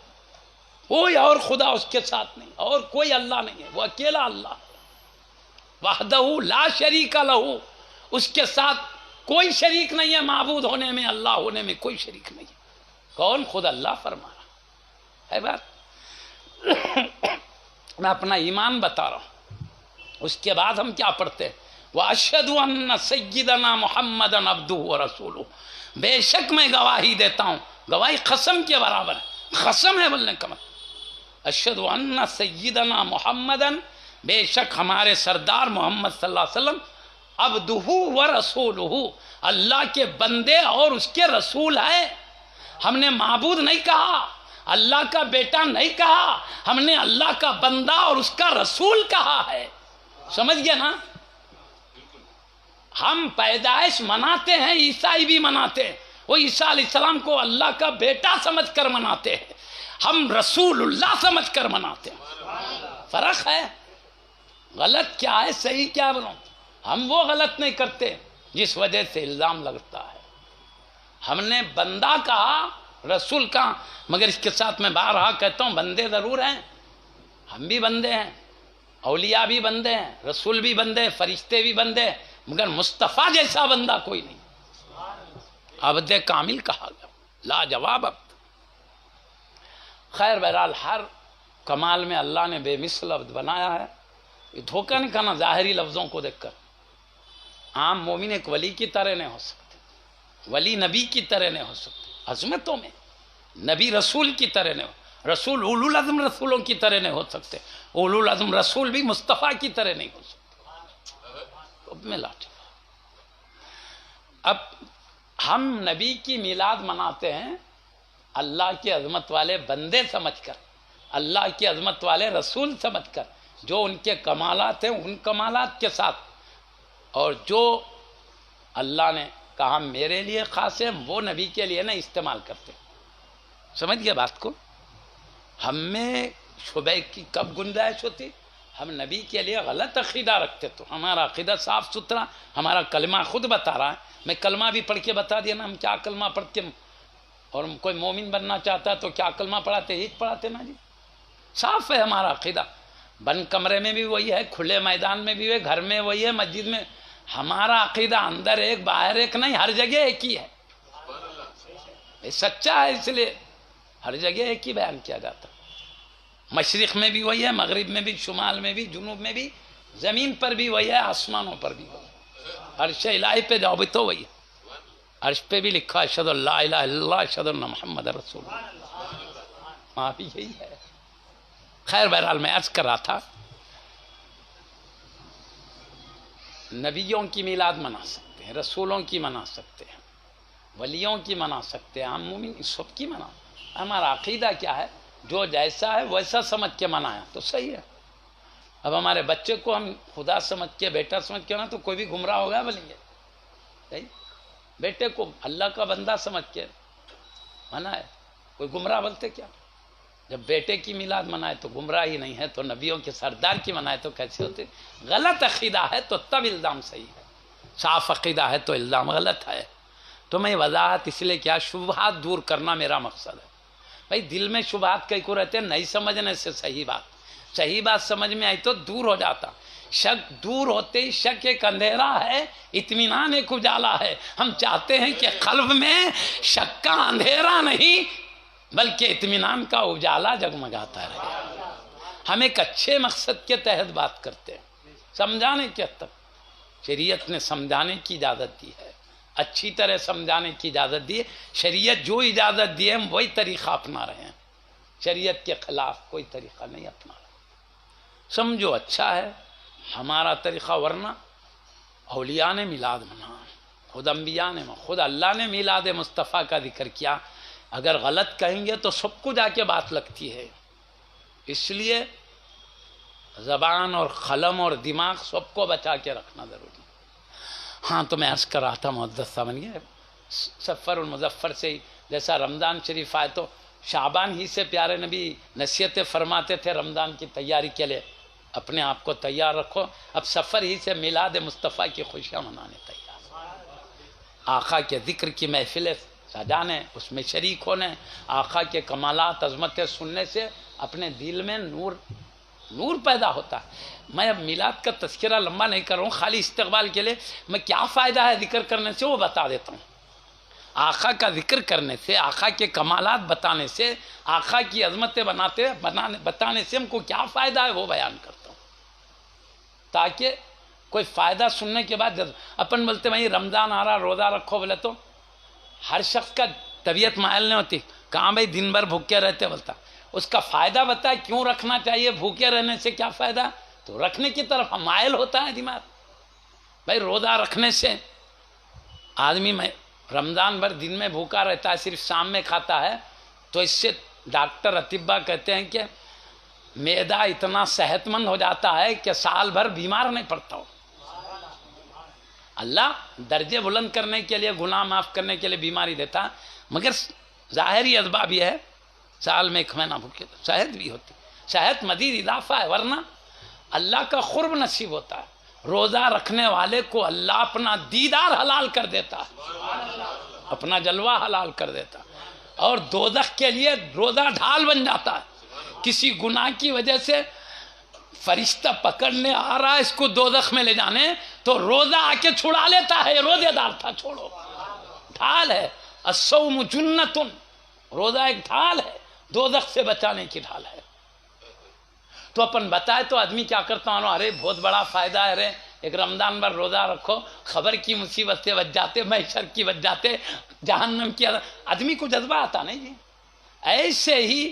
کوئی اور خدا اس کے ساتھ نہیں، اور کوئی اللہ نہیں ہے، وہ اکیلا اللہ ہے، وحدہ لا شریک لہ، اس کے ساتھ کوئی شریک نہیں ہے، معبود ہونے میں، اللہ ہونے میں کوئی شریک نہیں ہے، کون؟ خود اللہ فرما رہا ہے بات۔ میں اپنا ایمان بتا رہا ہوں، اس کے بعد ہم کیا پڑھتے ہیں؟ وَأَشْهَدُ أَنَّ سَيِّدَنَا مُحَمَّدًا عَبْدُهُ وَرَسُولُهُ، بے شک میں گواہی دیتا ہوں، گواہی قسم کے برابر ہے، قسم ہے بولنے کا مطلب، اشہد ان سیدنا محمدن، بے شک ہمارے سردار محمد صلی اللہ علیہ وسلم عبدہ و رسولہ، اللہ کے بندے اور اس کے رسول ہے۔ ہم نے معبود نہیں کہا، اللہ کا بیٹا نہیں کہا، ہم نے اللہ کا بندہ اور اس کا رسول کہا ہے۔ سمجھ گئے نا؟ ہم پیدائش مناتے ہیں، عیسائی بھی مناتے ہیں، وہ عیسیٰ علیہ السلام کو اللہ کا بیٹا سمجھ کر مناتے ہیں، ہم رسول اللہ سمجھ کر مناتے ہیں۔ فرق ہے۔ غلط کیا ہے، صحیح کیا بولوں؟ ہم وہ غلط نہیں کرتے جس وجہ سے الزام لگتا ہے۔ ہم نے بندہ کہا، رسول کہا، مگر اس کے ساتھ میں بارہا کہتا ہوں بندے ضرور ہیں، ہم بھی بندے ہیں، اولیاء بھی بندے ہیں، رسول بھی بندے ہیں، فرشتے بھی بندے ہیں، مگر مصطفیٰ جیسا بندہ کوئی نہیں۔ عبد کامل کہا گیا، لاجواب عبد۔ خیر بہرحال ہر کمال میں اللہ نے بے مثل عبد بنایا ہے۔ یہ دھوکہ نہیں کھانا ظاہری لفظوں کو دیکھ کر۔ عام مومن ایک ولی کی طرح نہیں ہو سکتے، ولی نبی کی طرح نہیں ہو سکتے عظمتوں میں، نبی رسول کی طرح نہیں ہو، رسول اولو العزم رسولوں کی طرح نہیں ہو سکتے، اولو العزم رسول بھی مصطفیٰ کی طرح نہیں ہو سکتے۔ اب میں لاٹھی، اب ہم نبی کی میلاد مناتے ہیں اللہ کی عظمت والے بندے سمجھ کر، اللہ کی عظمت والے رسول سمجھ کر، جو ان کے کمالات ہیں ان کمالات کے ساتھ، اور جو اللہ نے کہا میرے لیے خاص ہے وہ نبی کے لیے نہ استعمال کرتے۔ سمجھ گئے بات کو؟ ہم میں شبہ کی کب گنجائش ہوتی؟ ہم نبی کے لیے غلط عقیدہ رکھتے تو ہمارا عقیدہ صاف ستھرا، ہمارا کلمہ خود بتا رہا ہے۔ میں کلمہ بھی پڑھ کے بتا دیا نا، ہم کیا کلمہ پڑھ کے، اور کوئی مومن بننا چاہتا ہے تو کیا کلمہ پڑھاتے، ہی پڑھاتے نا جی۔ صاف ہے ہمارا عقیدہ، بند کمرے میں بھی وہی ہے، کھلے میدان میں بھی ہے، گھر میں وہی ہے، مسجد میں۔ ہمارا عقیدہ اندر ایک باہر ایک نہیں، ہر جگہ ایک ہی ہے، یہ سچا ہے، اس لیے ہر جگہ ایک ہی بیان کیا جاتا ہے۔ مشرق میں بھی وہی ہے، مغرب میں بھی، شمال میں بھی، جنوب میں بھی، زمین پر بھی وہی ہے، آسمانوں پر بھی وہی ہے، عرش الہی پہ جاؤ بھی تو وہی ہے، عرش پہ بھی لکھا اشہد ان لا الہ الا اللہ اشہد ان محمد رسول اللہ، وہاں بھی یہی ہے۔ خیر بہرحال میں عرض کر رہا تھا، نبیوں کی میلاد منا سکتے ہیں، رسولوں کی منا سکتے ہیں، ولیوں کی منا سکتے ہیں، عام مومن سب کی منا۔ ہمارا عقیدہ کیا ہے؟ جو جیسا ہے ویسا سمجھ کے منایا تو صحیح ہے۔ اب ہمارے بچے کو ہم خدا سمجھ کے، بیٹا سمجھ کے نا تو کوئی بھی گمراہ ہوگا بولیں گے، بیٹے کو اللہ کا بندہ سمجھ کے منائے، کوئی گمراہ بولتے کیا؟ جب بیٹے کی میلاد منائے تو گمراہ ہی نہیں ہے، تو نبیوں کے سردار کی منائے تو کیسے ہوتے؟ غلط عقیدہ ہے تو تب الزام صحیح ہے، صاف عقیدہ ہے تو الزام غلط ہے۔ تو میں وضاحت اس لیے کیا، شبہات دور کرنا میرا مقصد ہے۔ بھائی دل میں شبہات کئی کو رہتے ہیں، نہیں سمجھنے سے صحیح بات سمجھ میں آئی تو دور ہو جاتا۔ شک دور ہوتے ہی، شک ایک اندھیرا ہے، اطمینان ایک اجالا ہے۔ ہم چاہتے ہیں کہ قلب میں شک کا اندھیرا نہیں بلکہ اطمینان کا اجالا جگمگاتا رہے۔ ہم ایک اچھے مقصد کے تحت بات کرتے ہیں، سمجھانے کے حد تک شریعت نے سمجھانے کی اجازت دی ہے، اچھی طرح سمجھانے کی اجازت دی ہے۔ شریعت جو اجازت دی ہے ہم وہی طریقہ اپنا رہے ہیں، شریعت کے خلاف کوئی طریقہ نہیں اپنا رہے۔ سمجھو اچھا ہے ہمارا طریقہ، ورنہ اولیاء نے میلاد منا، خود انبیاء نے، خود اللہ نے میلاد مصطفیٰ کا ذکر کیا۔ اگر غلط کہیں گے تو سب کو جا کے بات لگتی ہے، اس لیے زبان اور قلم اور دماغ سب کو بچا کے رکھنا ضروری ہے۔ ہاں تو میں عرض کر رہا تھا معزز سامن یہ سفر المظفر سے ہی، جیسا رمضان شریف آئے تو شعبان ہی سے پیارے نبی نصیحتیں فرماتے تھے رمضان کی تیاری کے لیے، اپنے آپ کو تیار رکھو۔ اب سفر ہی سے میلاد مصطفیٰ کی خوشیاں منانے تیار، آقا کے ذکر کی محفلیں سجانے، اس میں شریک ہونے، آقا کے کمالات عظمتیں سننے سے اپنے دل میں نور پیدا ہوتا ہے۔ میں اب میلاد کا تذکرہ لمبا نہیں کر رہا ہوں، خالی استقبال کے لیے میں کیا فائدہ ہے ذکر کرنے سے وہ بتا دیتا ہوں۔ آقا کا ذکر کرنے سے، آقا کے کمالات بتانے سے، آقا کی عظمتیں بتانے سے ہم کو کیا فائدہ ہے وہ بیان کرتا ہوں، تاکہ کوئی فائدہ سننے کے بعد اپن بولتے بھائی رمضان آ رہا روزہ رکھو، بولے تو ہر شخص کا طبیعت مائل نہیں ہوتی، کہاں بھائی دن بھر بھوکے رہتے بولتا، اس کا فائدہ بتائے کیوں رکھنا چاہیے، بھوکے رہنے سے کیا فائدہ، تو رکھنے کی طرف مائل ہوتا ہے دماغ. بھائی روزہ رکھنے سے آدمی میں رمضان بھر دن میں بھوکا رہتا ہے، صرف شام میں کھاتا ہے، تو اس سے ڈاکٹر اطباء کہتے ہیں کہ معدہ اتنا صحت مند ہو جاتا ہے کہ سال بھر بیمار نہیں پڑتا ہو. اللہ درجے بلند کرنے کے لیے، گناہ معاف کرنے کے لیے بیماری دیتا ہے، مگر ظاہری اسباب یہ ہے سال میں 1 مہینہ بھوکے صحت بھی ہوتی، صحت مزید اضافہ ہے، ورنہ اللہ کا قرب نصیب ہوتا ہے. روزہ رکھنے والے کو اللہ اپنا دیدار حلال کر دیتا ہے، اپنا جلوہ حلال کر دیتا ہے، اور دوزخ کے لیے روزہ ڈھال بن جاتا ہے. کسی گناہ کی وجہ سے فرشتہ پکڑنے آ رہا ہے اس کو دوزخ میں لے جانے، تو روزہ آ کے چھڑا لیتا ہے، یہ روزے دار تھا، چھوڑو، ڈھال ہے. الصوم جنۃ، روزہ ایک ڈھال ہے، دوزخ سے بچانے کی ڈھال ہے. تو اپن بتائے تو آدمی کیا کرتا ہوں، ارے بہت بڑا فائدہ ہے، ارے ایک رمضان بھر روزہ رکھو، خبر کی مصیبت سے بچ جاتے، محشر کی بچ جاتے، جہنم کی. آدمی کو جذبہ آتا نہیں جی. ایسے ہی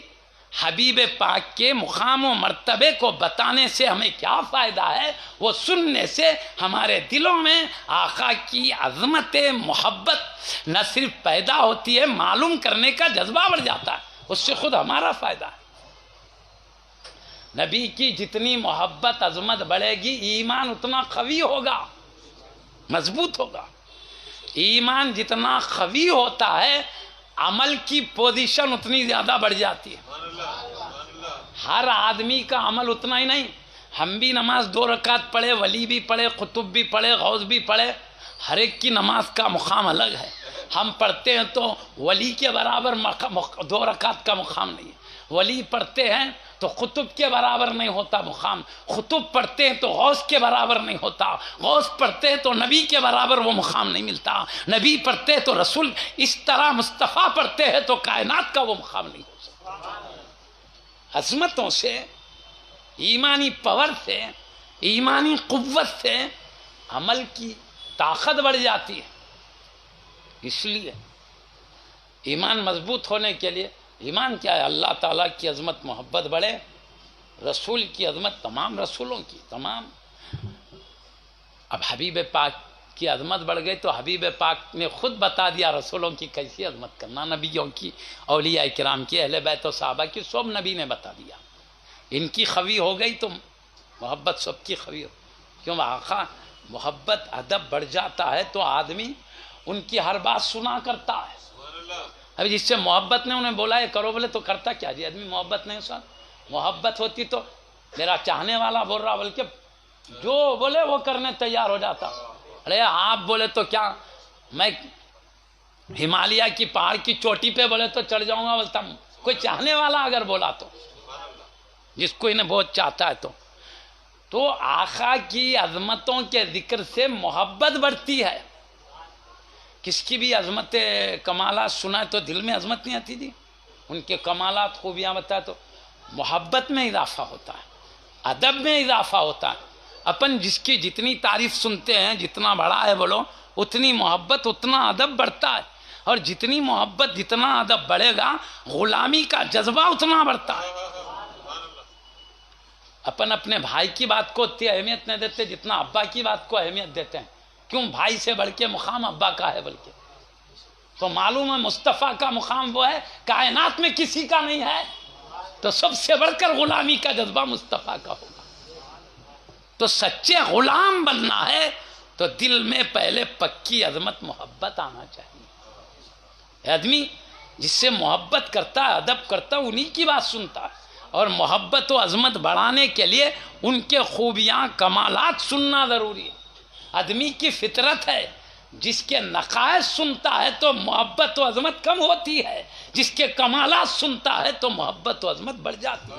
حبیب پاک کے مقام و مرتبے کو بتانے سے ہمیں کیا فائدہ ہے، وہ سننے سے ہمارے دلوں میں آقا کی عظمت محبت نہ صرف پیدا ہوتی ہے، معلوم کرنے کا جذبہ بڑھ جاتا ہے، اس سے خود ہمارا فائدہ ہے. نبی کی جتنی محبت عظمت بڑھے گی، ایمان اتنا قوی ہوگا، مضبوط ہوگا. ایمان جتنا قوی ہوتا ہے، عمل کی پوزیشن اتنی زیادہ بڑھ جاتی ہے. ہر آدمی کا عمل اتنا ہی نہیں. ہم بھی نماز 2 رکعت پڑھے، ولی بھی پڑھے، قطب بھی پڑھے، غوث بھی پڑھے، ہر ایک کی نماز کا مقام الگ ہے. ہم پڑھتے ہیں تو ولی کے برابر 2 رکعت کا مقام نہیں ہے، ولی پڑھتے ہیں تو قطب کے برابر نہیں ہوتا مقام، قطب پڑھتے ہیں تو غوث کے برابر نہیں ہوتا، غوث پڑھتے ہیں تو نبی کے برابر وہ مقام نہیں ملتا، نبی پڑھتے ہیں تو رسول، اس طرح مصطفیٰ پڑھتے ہیں تو کائنات کا وہ مقام نہیں ہو سکتا. عظمتوں سے، ایمانی پاور سے، ایمانی قوت سے عمل کی طاقت بڑھ جاتی ہے. اس لیے ایمان مضبوط ہونے کے لیے، ایمان کیا ہے؟ اللہ تعالیٰ کی عظمت محبت بڑھے، رسول کی عظمت، تمام رسولوں کی، تمام. اب حبیب پاک کی عظمت بڑھ گئی تو حبیب پاک نے خود بتا دیا رسولوں کی کیسی عظمت کرنا، نبیوں کی، اولیاء کرام کی، اہل بیت و صحابہ کی، سب نبی نے بتا دیا. ان کی خوی ہو گئی تو محبت سب کی خوی ہو. کیوں؟ آقا محبت ادب بڑھ جاتا ہے تو آدمی ان کی ہر بات سنا کرتا ہے. ابھی جس سے محبت نے انہیں بولا یہ کرو، بولے تو کرتا کیا جی آدمی؟ محبت نہیں سن. محبت ہوتی تو میرا چاہنے والا بول رہا، بلکہ جو بولے وہ کرنے تیار ہو جاتا. ارے آپ بولے تو کیا، میں ہمالیہ کی پہاڑ کی چوٹی پہ بولے تو چڑھ جاؤں گا، بولتا کوئی چاہنے والا اگر بولا تو، جس کو انہیں بہت چاہتا ہے تو آقا کی عظمتوں کے ذکر سے محبت بڑھتی ہے. کس کی بھی عظمت کمالات سنا تو دل میں عظمت نہیں آتی جی. ان کے کمالات خوبیاں بتائے تو محبت میں اضافہ ہوتا ہے، ادب میں اضافہ ہوتا ہے. اپن جس کی جتنی تعریف سنتے ہیں، جتنا بڑا ہے بولو، اتنی محبت، اتنا ادب بڑھتا ہے. اور جتنی محبت، جتنا ادب بڑھے گا، غلامی کا جذبہ اتنا بڑھتا ہے. اپن اپنے بھائی کی بات کو اتنی اہمیت نہیں دیتے جتنا ابا کی بات کو اہمیت دیتے ہیں. کیوں؟ بھائی سے بڑھ کے مقام ابا کا ہے. بلکہ تو معلوم ہے مصطفیٰ کا مقام وہ ہے، کائنات میں کسی کا نہیں ہے، تو سب سے بڑھ کر غلامی کا جذبہ مصطفیٰ کا ہوگا. تو سچے غلام بننا ہے تو دل میں پہلے پکی عظمت محبت آنا چاہیے. آدمی جس سے محبت کرتا ہے، ادب کرتا ہے، انہی کی بات سنتا ہے. اور محبت و عظمت بڑھانے کے لیے ان کے خوبیاں، کمالات سننا ضروری ہے. آدمی کی فطرت ہے، جس کے نقائص سنتا ہے تو محبت و عظمت کم ہوتی ہے، جس کے کمالات سنتا ہے تو محبت و عظمت بڑھ جاتی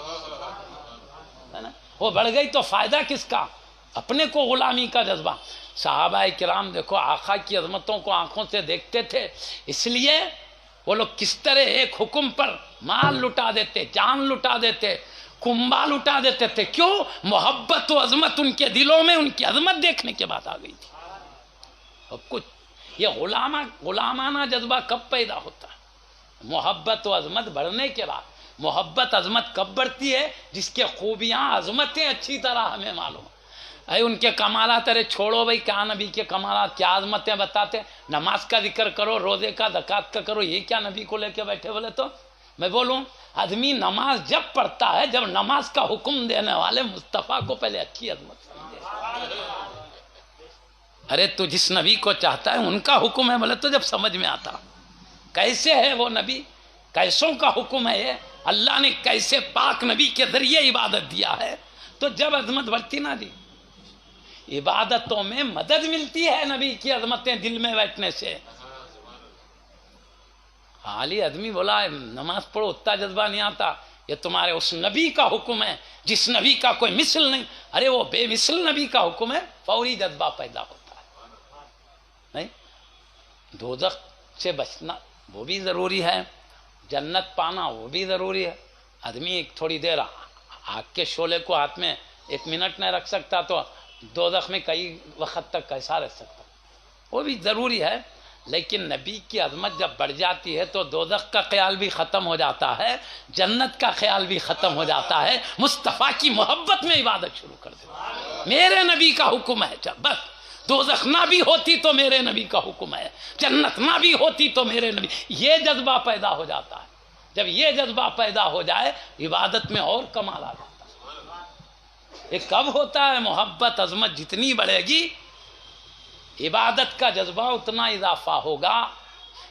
ہے نا. وہ بڑھ گئی تو فائدہ کس کا؟ اپنے کو غلامی کا جذبہ. صحابہ کرام دیکھو آقا کی عظمتوں کو آنکھوں سے دیکھتے تھے، اس لیے وہ لوگ کس طرح ایک حکم پر مال لٹا دیتے، جان لٹا دیتے، کنبا لٹا دیتے تھے. کیوں؟ محبت و عظمت ان کے دلوں میں، ان کی عظمت دیکھنے کے بعد آ گئی تھی. اب کچھ یہ غلامانہ جذبہ کب پیدا ہوتا ہے؟ محبت و عظمت بڑھنے کے بعد. محبت عظمت کب بڑھتی ہے؟ جس کے خوبیاں عظمتیں اچھی طرح ہمیں معلوم. اے ان کے کمالات ارے چھوڑو بھائی، کیا نبی کے کمالات، کیا عظمتیں بتاتے. نماز کا ذکر کرو، روزے کا، زکوٰۃ کا کرو، یہ کیا نبی کو لے کے بیٹھے؟ بولے تو میں بولوں آدمی نماز جب پڑھتا ہے جب نماز کا حکم دینے والے مصطفیٰ کو پہلے اچھی عظمت سمجھے. ارے تو جس نبی کو چاہتا ہے ان کا حکم ہے. بولے تو جب سمجھ میں آتا کیسے ہے وہ نبی، کیسوں کا حکم ہے یہ، اللہ نے کیسے پاک نبی کے ذریعے عبادت دیا ہے، تو جب عظمت بڑھتی نا جی. عبادتوں میں مدد ملتی ہے نبی کی عظمتیں دل میں بیٹھنے سے. حالی آدمی بولا نماز پڑھو اتنا جذبہ نہیں آتا، یہ تمہارے اس نبی کا حکم ہے جس نبی کا کوئی مثل نہیں. ارے وہ بے مثل نبی کا حکم ہے، فوری جذبہ پیدا ہوتا ہے. نہیں، دوزخ سے بچنا وہ بھی ضروری ہے، جنت پانا وہ بھی ضروری ہے. آدمی ایک تھوڑی دیر آگ کے شعلے کو ہاتھ میں 1 منٹ نہیں رکھ سکتا تو دوزخ میں کئی وقت تک کیسا رہ سکتا، وہ بھی ضروری ہے. لیکن نبی کی عظمت جب بڑھ جاتی ہے تو دوزخ کا خیال بھی ختم ہو جاتا ہے، جنت کا خیال بھی ختم ہو جاتا ہے. مصطفیٰ کی محبت میں عبادت شروع کر دیتا. میرے نبی کا حکم ہے، بس دوزخ نہ بھی ہوتی تو میرے نبی کا حکم ہے، جنت نہ بھی ہوتی تو میرے نبی. یہ جذبہ پیدا ہو جاتا ہے. جب یہ جذبہ پیدا ہو جائے عبادت میں اور کمال آ جاتا ہے. یہ کب ہوتا ہے؟ محبت عظمت جتنی بڑھے گی عبادت کا جذبہ اتنا اضافہ ہوگا.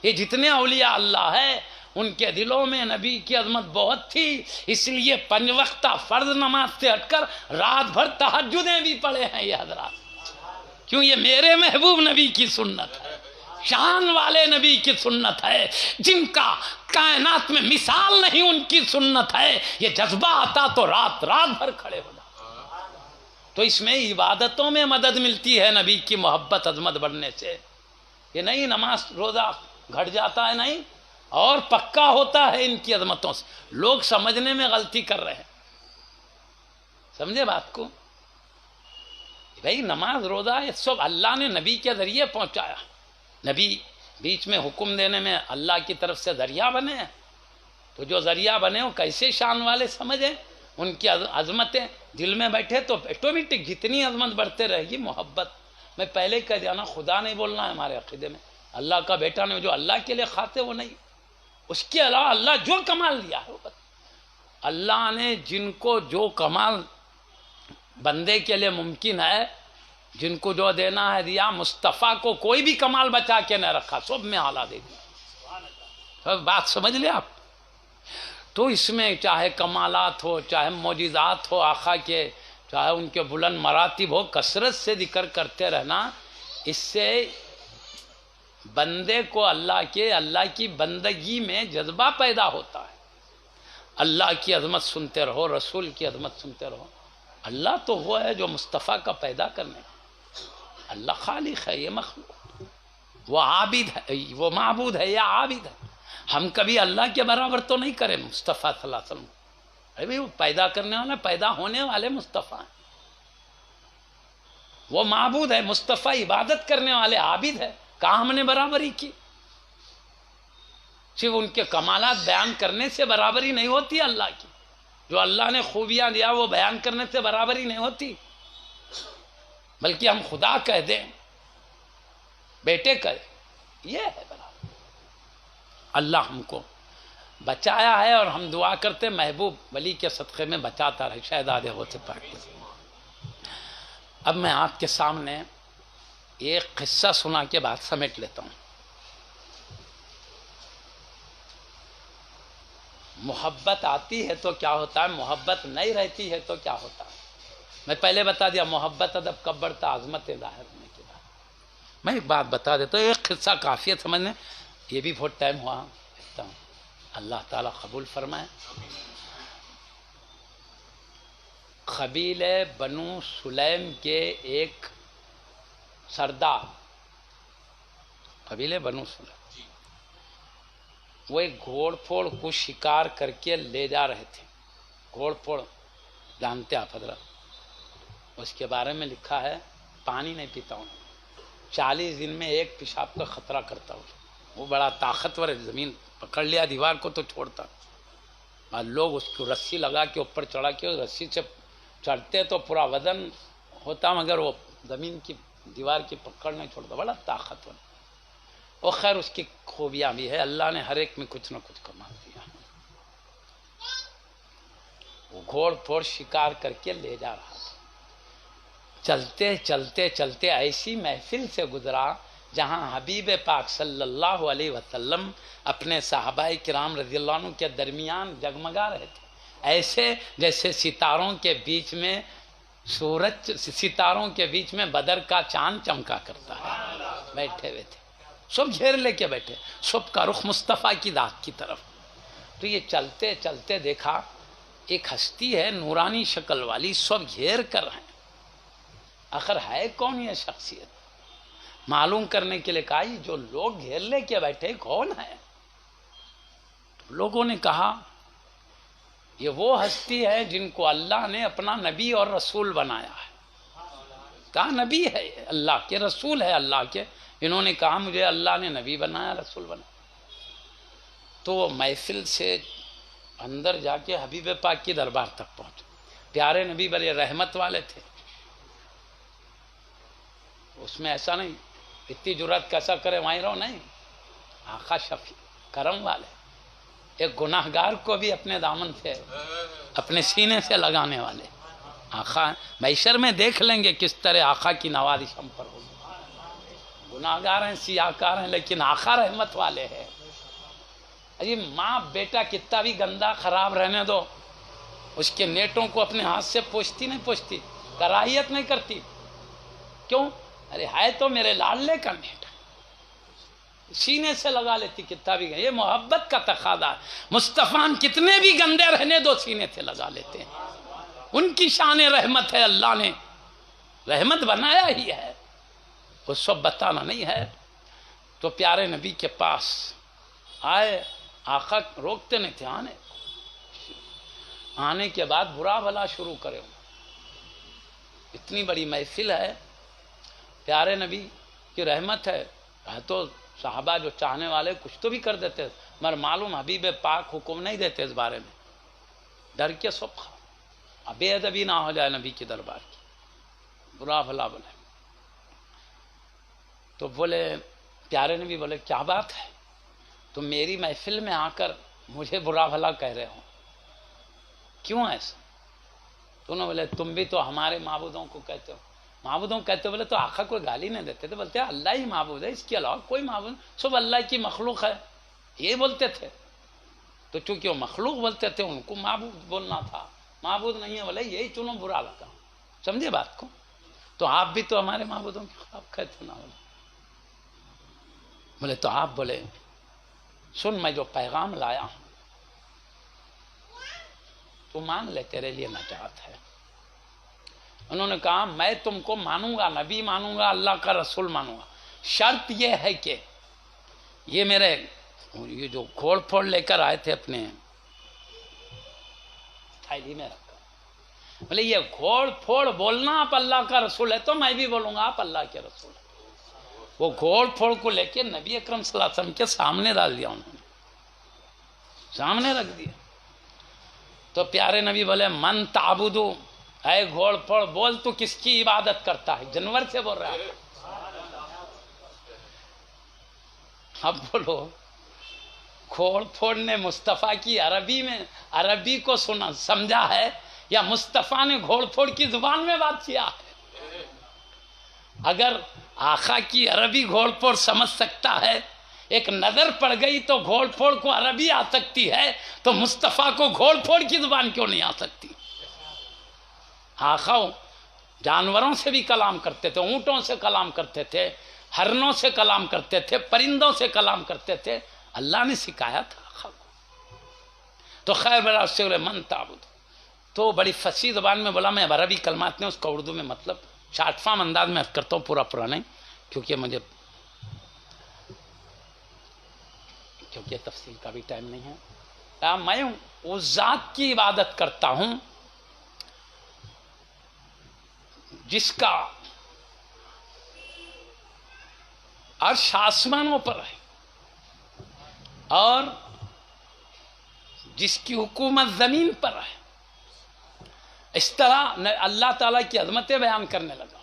یہ جتنے اولیاء اللہ ہے ان کے دلوں میں نبی کی عظمت بہت تھی، اس لیے 5 وقتہ فرض نماز سے ہٹ کر رات بھر تہجدیں بھی پڑھے ہیں یہ حضرات. کیوں؟ یہ میرے محبوب نبی کی سنت ہے، شان والے نبی کی سنت ہے، جن کا کائنات میں مثال نہیں ان کی سنت ہے. یہ جذبہ آتا تو رات بھر کھڑے ہو. تو اس میں عبادتوں میں مدد ملتی ہے نبی کی محبت عظمت بڑھنے سے. یہ نہیں نماز روزہ گھٹ جاتا ہے، نہیں، اور پکا ہوتا ہے ان کی عظمتوں سے. لوگ سمجھنے میں غلطی کر رہے ہیں، سمجھے بات کو؟ بھائی نماز روزہ یہ سب اللہ نے نبی کے ذریعے پہنچایا. نبی بیچ میں حکم دینے میں اللہ کی طرف سے ذریعہ بنے ہیں. تو جو ذریعہ بنے وہ کیسے شان والے سمجھیں، ان کی عظمتیں دل میں بیٹھے تو آٹومیٹک جتنی عظمت بڑھتے رہے گی محبت. میں پہلے کہہ دیا نا، خدا نہیں بولنا ہے ہمارے عقیدے میں، اللہ کا بیٹا نہیں. جو اللہ کے لیے کھاتے وہ نہیں، اس کے علاوہ اللہ جو کمال دیا ہے وہ اللہ نے جن کو جو کمال بندے کے لیے ممکن ہے، جن کو جو دینا ہے دیا. مصطفیٰ کو کوئی بھی کمال بچا کے نہ رکھا، سب میں اعلیٰ دے دیا. بات سمجھ لیں آپ؟ تو اس میں چاہے کمالات ہو، چاہے معجزات ہو آقا کے، چاہے ان کے بلند مراتب ہو، کثرت سے ذکر کرتے رہنا. اس سے بندے کو اللہ کی بندگی میں جذبہ پیدا ہوتا ہے. اللہ کی عظمت سنتے رہو، رسول کی عظمت سنتے رہو. اللہ تو وہ ہے جو مصطفیٰ کا پیدا کرنے. اللہ خالق ہے، یہ مخلوق. وہ عابد ہے، وہ معبود ہے یا عابد ہے. ہم کبھی اللہ کے برابر تو نہیں کریں مصطفیٰ صلی اللہ علیہ وسلم. ارے بھائی وہ پیدا کرنے والا، پیدا ہونے والے مصطفیٰ ہیں. وہ معبود ہے، مصطفیٰ عبادت کرنے والے عابد ہے. کہاں ہم نے برابری کی؟ صرف ان کے کمالات بیان کرنے سے برابری نہیں ہوتی اللہ کی. جو اللہ نے خوبیاں دیا وہ بیان کرنے سے برابری نہیں ہوتی. بلکہ ہم خدا کہہ دیں، بیٹے کہے، یہ ہے برابر. اللہ ہم کو بچایا ہے اور ہم دعا کرتے محبوب ولی کے صدقے میں بچاتا رہے، شہزادے ہوتے پاک. اب میں آپ کے سامنے ایک قصہ سنا کے بعد سمیٹ لیتا ہوں. محبت آتی ہے تو کیا ہوتا ہے، محبت نہیں رہتی ہے تو کیا ہوتا ہے. میں پہلے بتا دیا محبت ادب کب بڑھتا، عظمت ظاہر ہونے کے بعد. میں ایک بات بتا دیتا ہوں، ایک قصہ کافی ہے سمجھنے. یہ بھی بہت ٹائم ہوا، اللہ تعالیٰ قبول فرمائے. قبیلے بنو سلیم کے ایک سردار، قبیلے بنو سلیم، وہ ایک گھوڑ پھوڑ کو شکار کر کے لے جا رہے تھے. گھوڑ پھوڑ جانتے آپ حضرت، اس کے بارے میں لکھا ہے پانی نہیں پیتا ہوں، 40 دن میں ایک پیشاب کا خطرہ کرتا ہوں. وہ بڑا طاقتور ہے، زمین پکڑ لیا دیوار کو تو چھوڑتا. اور لوگ اس کو رسی لگا کے اوپر چڑھا کے رسی سے چڑھتے تو پورا وزن ہوتا مگر وہ زمین کی دیوار کی پکڑ نہیں چھوڑتا، بڑا طاقتور. اور خیر اس کی خوبیاں بھی ہے، اللہ نے ہر ایک میں کچھ نہ کچھ کما دیا. وہ گھوڑ پھوڑ شکار کر کے لے جا رہا تھا. چلتے چلتے چلتے ایسی محفل سے گزرا جہاں حبیب پاک صلی اللہ علیہ وسلم اپنے صحابہ کرام رضی اللہ عنہ کے درمیان جگمگا رہے تھے، ایسے جیسے ستاروں کے بیچ میں سورج، ستاروں کے بیچ میں بدر کا چاند چمکا کرتا ہے. بیٹھے ہوئے تھے، سب گھیر لے کے بیٹھے، سب کا رخ مصطفیٰ کی ذات کی طرف. تو یہ چلتے چلتے دیکھا ایک ہستی ہے نورانی شکل والی، سب گھیر کر ہیں. آخر ہے کون یہ شخصیت؟ معلوم کرنے کے لیے کہا یہ جو لوگ گھیر لے کے بیٹھے کون ہے؟ لوگوں نے کہا یہ وہ ہستی ہے جن کو اللہ نے اپنا نبی اور رسول بنایا ہے. کہا نبی ہے اللہ کے، رسول ہے اللہ کے. انہوں نے کہا مجھے اللہ نے نبی بنایا، رسول بنایا. تو وہ محفل سے اندر جا کے حبیب پاک کی دربار تک پہنچے. پیارے نبی بڑے رحمت والے تھے، اس میں ایسا نہیں اتنی جرات کیسا کرے وہیں رہو، نہیں. آقا شفیع کرم والے، ایک گناہ گار کو بھی اپنے دامن سے اپنے سینے سے لگانے والے آقا. محشر میں دیکھ لیں گے کس طرح آقا کی نوازش ہم پر ہوگی. گناہ گار ہیں، سیاہ کار ہیں، لیکن آقا رحمت والے ہیں. ارے ماں بیٹا کتنا بھی گندا خراب رہنے دو، اس کے نیٹوں کو اپنے ہاتھ سے پوچھتی نہیں، پوچھتی کراہیت نہیں کرتی. کیوں؟ ارے ہے تو میرے لاڈلے کا نیٹ، سینے سے لگا لیتی کتنا بھی. یہ محبت کا تقاضا ہے. مصطفیٰ کتنے بھی گندے رہنے دو سینے سے لگا لیتے ہیں. ان کی شان رحمت ہے، اللہ نے رحمت بنایا ہی ہے، وہ سب بتانا نہیں ہے. تو پیارے نبی کے پاس آئے، آقا روکتے نہیں تھے آنے کے بعد برا بھلا شروع کرے. اتنی بڑی محفل ہے، پیارے نبی کی رحمت ہے تو صحابہ جو چاہنے والے کچھ تو بھی کر دیتے، مگر معلوم حبیب پاک حکم نہیں دیتے اس بارے میں، ڈر کے سب کھا بے ادبی نہ ہو جائے نبی کی دربار کی. برا بھلا بولے تو بولے پیارے نبی بولے کیا بات ہے، تم میری محفل میں آ کر مجھے برا بھلا کہہ رہے ہو، کیوں ایسا؟ تو انہوں نے بولے تم بھی تو ہمارے معبودوں کو کہتے ہو. معبودوں کہتے ہو بولے تو آقا کوئی گالی نہیں دیتے تھے، بولتے اللہ ہی معبود ہے، اس کے علاوہ کوئی معبود نہیں، سب اللہ کی مخلوق ہے، یہ بولتے تھے. تو چونکہ وہ مخلوق بولتے تھے ان کو معبود بولنا تھا، معبود نہیں ہے بولے یہی چنو، برا لگا. سمجھے بات کو؟ تو آپ بھی تو ہمارے معبودوں کے خلاف کہتے نہ بولے تو آپ بولے سن میں جو پیغام لایا ہوں تو مان لے، تیرے لیے نجات ہے. انہوں نے کہا میں تم کو مانوں گا، نبی مانوں گا، اللہ کا رسول مانوں گا، شرط یہ ہے کہ یہ میرے یہ جو گھوڑ پھوڑ لے کر آئے تھے اپنے تھیلی میں رکھا. بولے یہ گھوڑ پھوڑ بولنا آپ اللہ کا رسول ہے تو میں بھی بولوں گا آپ اللہ کے رسول ہے. وہ گھوڑ پھوڑ کو لے کے نبی اکرم صلی اللہ علیہ وسلم کے سامنے ڈال دیا، انہوں نے سامنے رکھ دیا. تو پیارے نبی بولے من تعبدو، اے گھوڑ پھوڑ بول تو کس کی عبادت کرتا ہے؟ جانور سے بول رہا ہے. اب بولو گھوڑ پھوڑ نے مصطفیٰ کی عربی میں عربی کو سنا سمجھا ہے یا مصطفیٰ نے گھوڑ پھوڑ کی زبان میں بات کیا ہے؟ اگر آقا کی عربی گھوڑ پھوڑ سمجھ سکتا ہے، ایک نظر پڑ گئی تو گھوڑ پھوڑ کو عربی آ سکتی ہے، تو مصطفیٰ کو گھوڑ پھوڑ کی زبان کیوں نہیں آ سکتی؟ آقا جانوروں سے بھی کلام کرتے تھے، اونٹوں سے کلام کرتے تھے، ہرنوں سے کلام کرتے تھے، پرندوں سے کلام کرتے تھے، اللہ نے سکھایا تھا آقا کو. تو خیر بڑا اس سے بولے من تعبد، تو بڑی فصیح زبان میں بولا. میں عربی کلمات نے اس کو اردو میں مطلب شارٹ فارم انداز میں کرتا ہوں، پورا نہیں، کیونکہ مجھے کیونکہ تفصیل کا بھی ٹائم نہیں ہے. میں اس ذات کی عبادت کرتا ہوں جس کا عرش آسمانوں پر ہے اور جس کی حکومت زمین پر ہے. اس طرح اللہ تعالیٰ کی عظمتیں بیان کرنے لگا.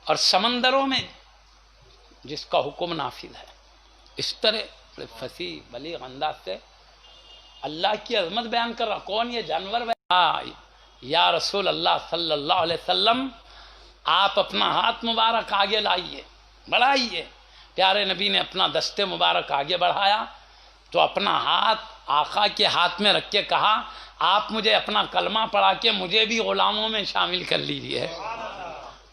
اور سمندروں میں جس کا حکم نافذ ہے. اس طرح فصیح بلیغ انداز سے اللہ کی عظمت بیان کر رہا. کون یہ جانور؟ یا رسول اللہ صلی اللہ علیہ وسلم آپ اپنا ہاتھ مبارک آگے لائیے، بڑھائیے. پیارے نبی نے اپنا دست مبارک آگے بڑھایا تو اپنا ہاتھ آقا کے ہاتھ میں رکھ کے کہا آپ مجھے اپنا کلمہ پڑھا کے مجھے بھی غلاموں میں شامل کر لیجیے.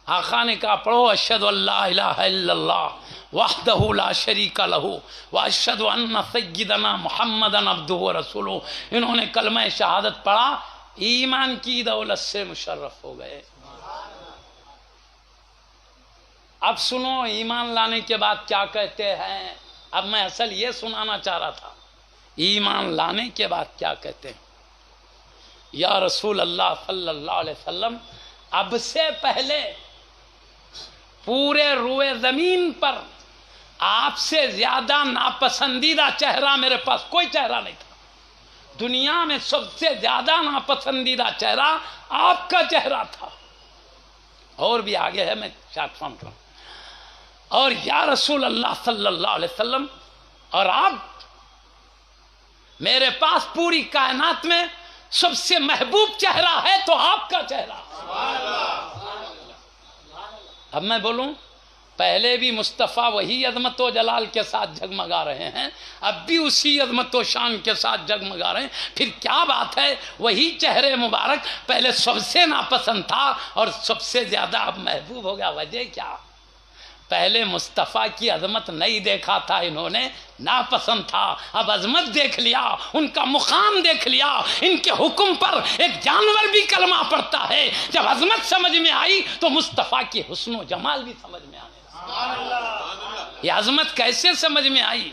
آقا نے کہا پڑھو اشہد ان لا الہ الا اللہ وحدہ لا شریک لہ واشہد ان سیدنا محمدا عبدہ ورسولہ. انہوں نے کلمہ شہادت پڑھا، ایمان کی دولت سے مشرف ہو گئے. اب سنو ایمان لانے کے بعد کیا کہتے ہیں. اب میں اصل یہ سنانا چاہ رہا تھا، ایمان لانے کے بعد کیا کہتے ہیں. یا رسول اللہ صلی اللہ علیہ وسلم اب سے پہلے پورے روئے زمین پر آپ سے زیادہ ناپسندیدہ چہرہ میرے پاس کوئی چہرہ نہیں تھا. دنیا میں سب سے زیادہ ناپسندیدہ چہرہ آپ کا چہرہ تھا. اور بھی آگے ہے، میں شارٹ فارم کروں. اور یا رسول اللہ صلی اللہ علیہ وسلم اور آپ میرے پاس پوری کائنات میں سب سے محبوب چہرہ ہے تو آپ کا چہرہ. اب میں بولوں پہلے بھی مصطفیٰ وہی عظمت و جلال کے ساتھ جگمگا رہے ہیں، اب بھی اسی عظمت و شان کے ساتھ جگمگا رہے ہیں. پھر کیا بات ہے، وہی چہرے مبارک پہلے سب سے ناپسند تھا اور سب سے زیادہ اب محبوب ہو گیا. وجہ کیا؟ پہلے مصطفیٰ کی عظمت نہیں دیکھا تھا انہوں نے، ناپسند تھا. اب عظمت دیکھ لیا، ان کا مقام دیکھ لیا. ان کے حکم پر ایک جانور بھی کلمہ پڑھتا ہے. جب عظمت سمجھ میں آئی تو مصطفیٰ کی حسن و جمال بھی سمجھ میں آنے لگا. یہ عظمت کیسے سمجھ میں آئی؟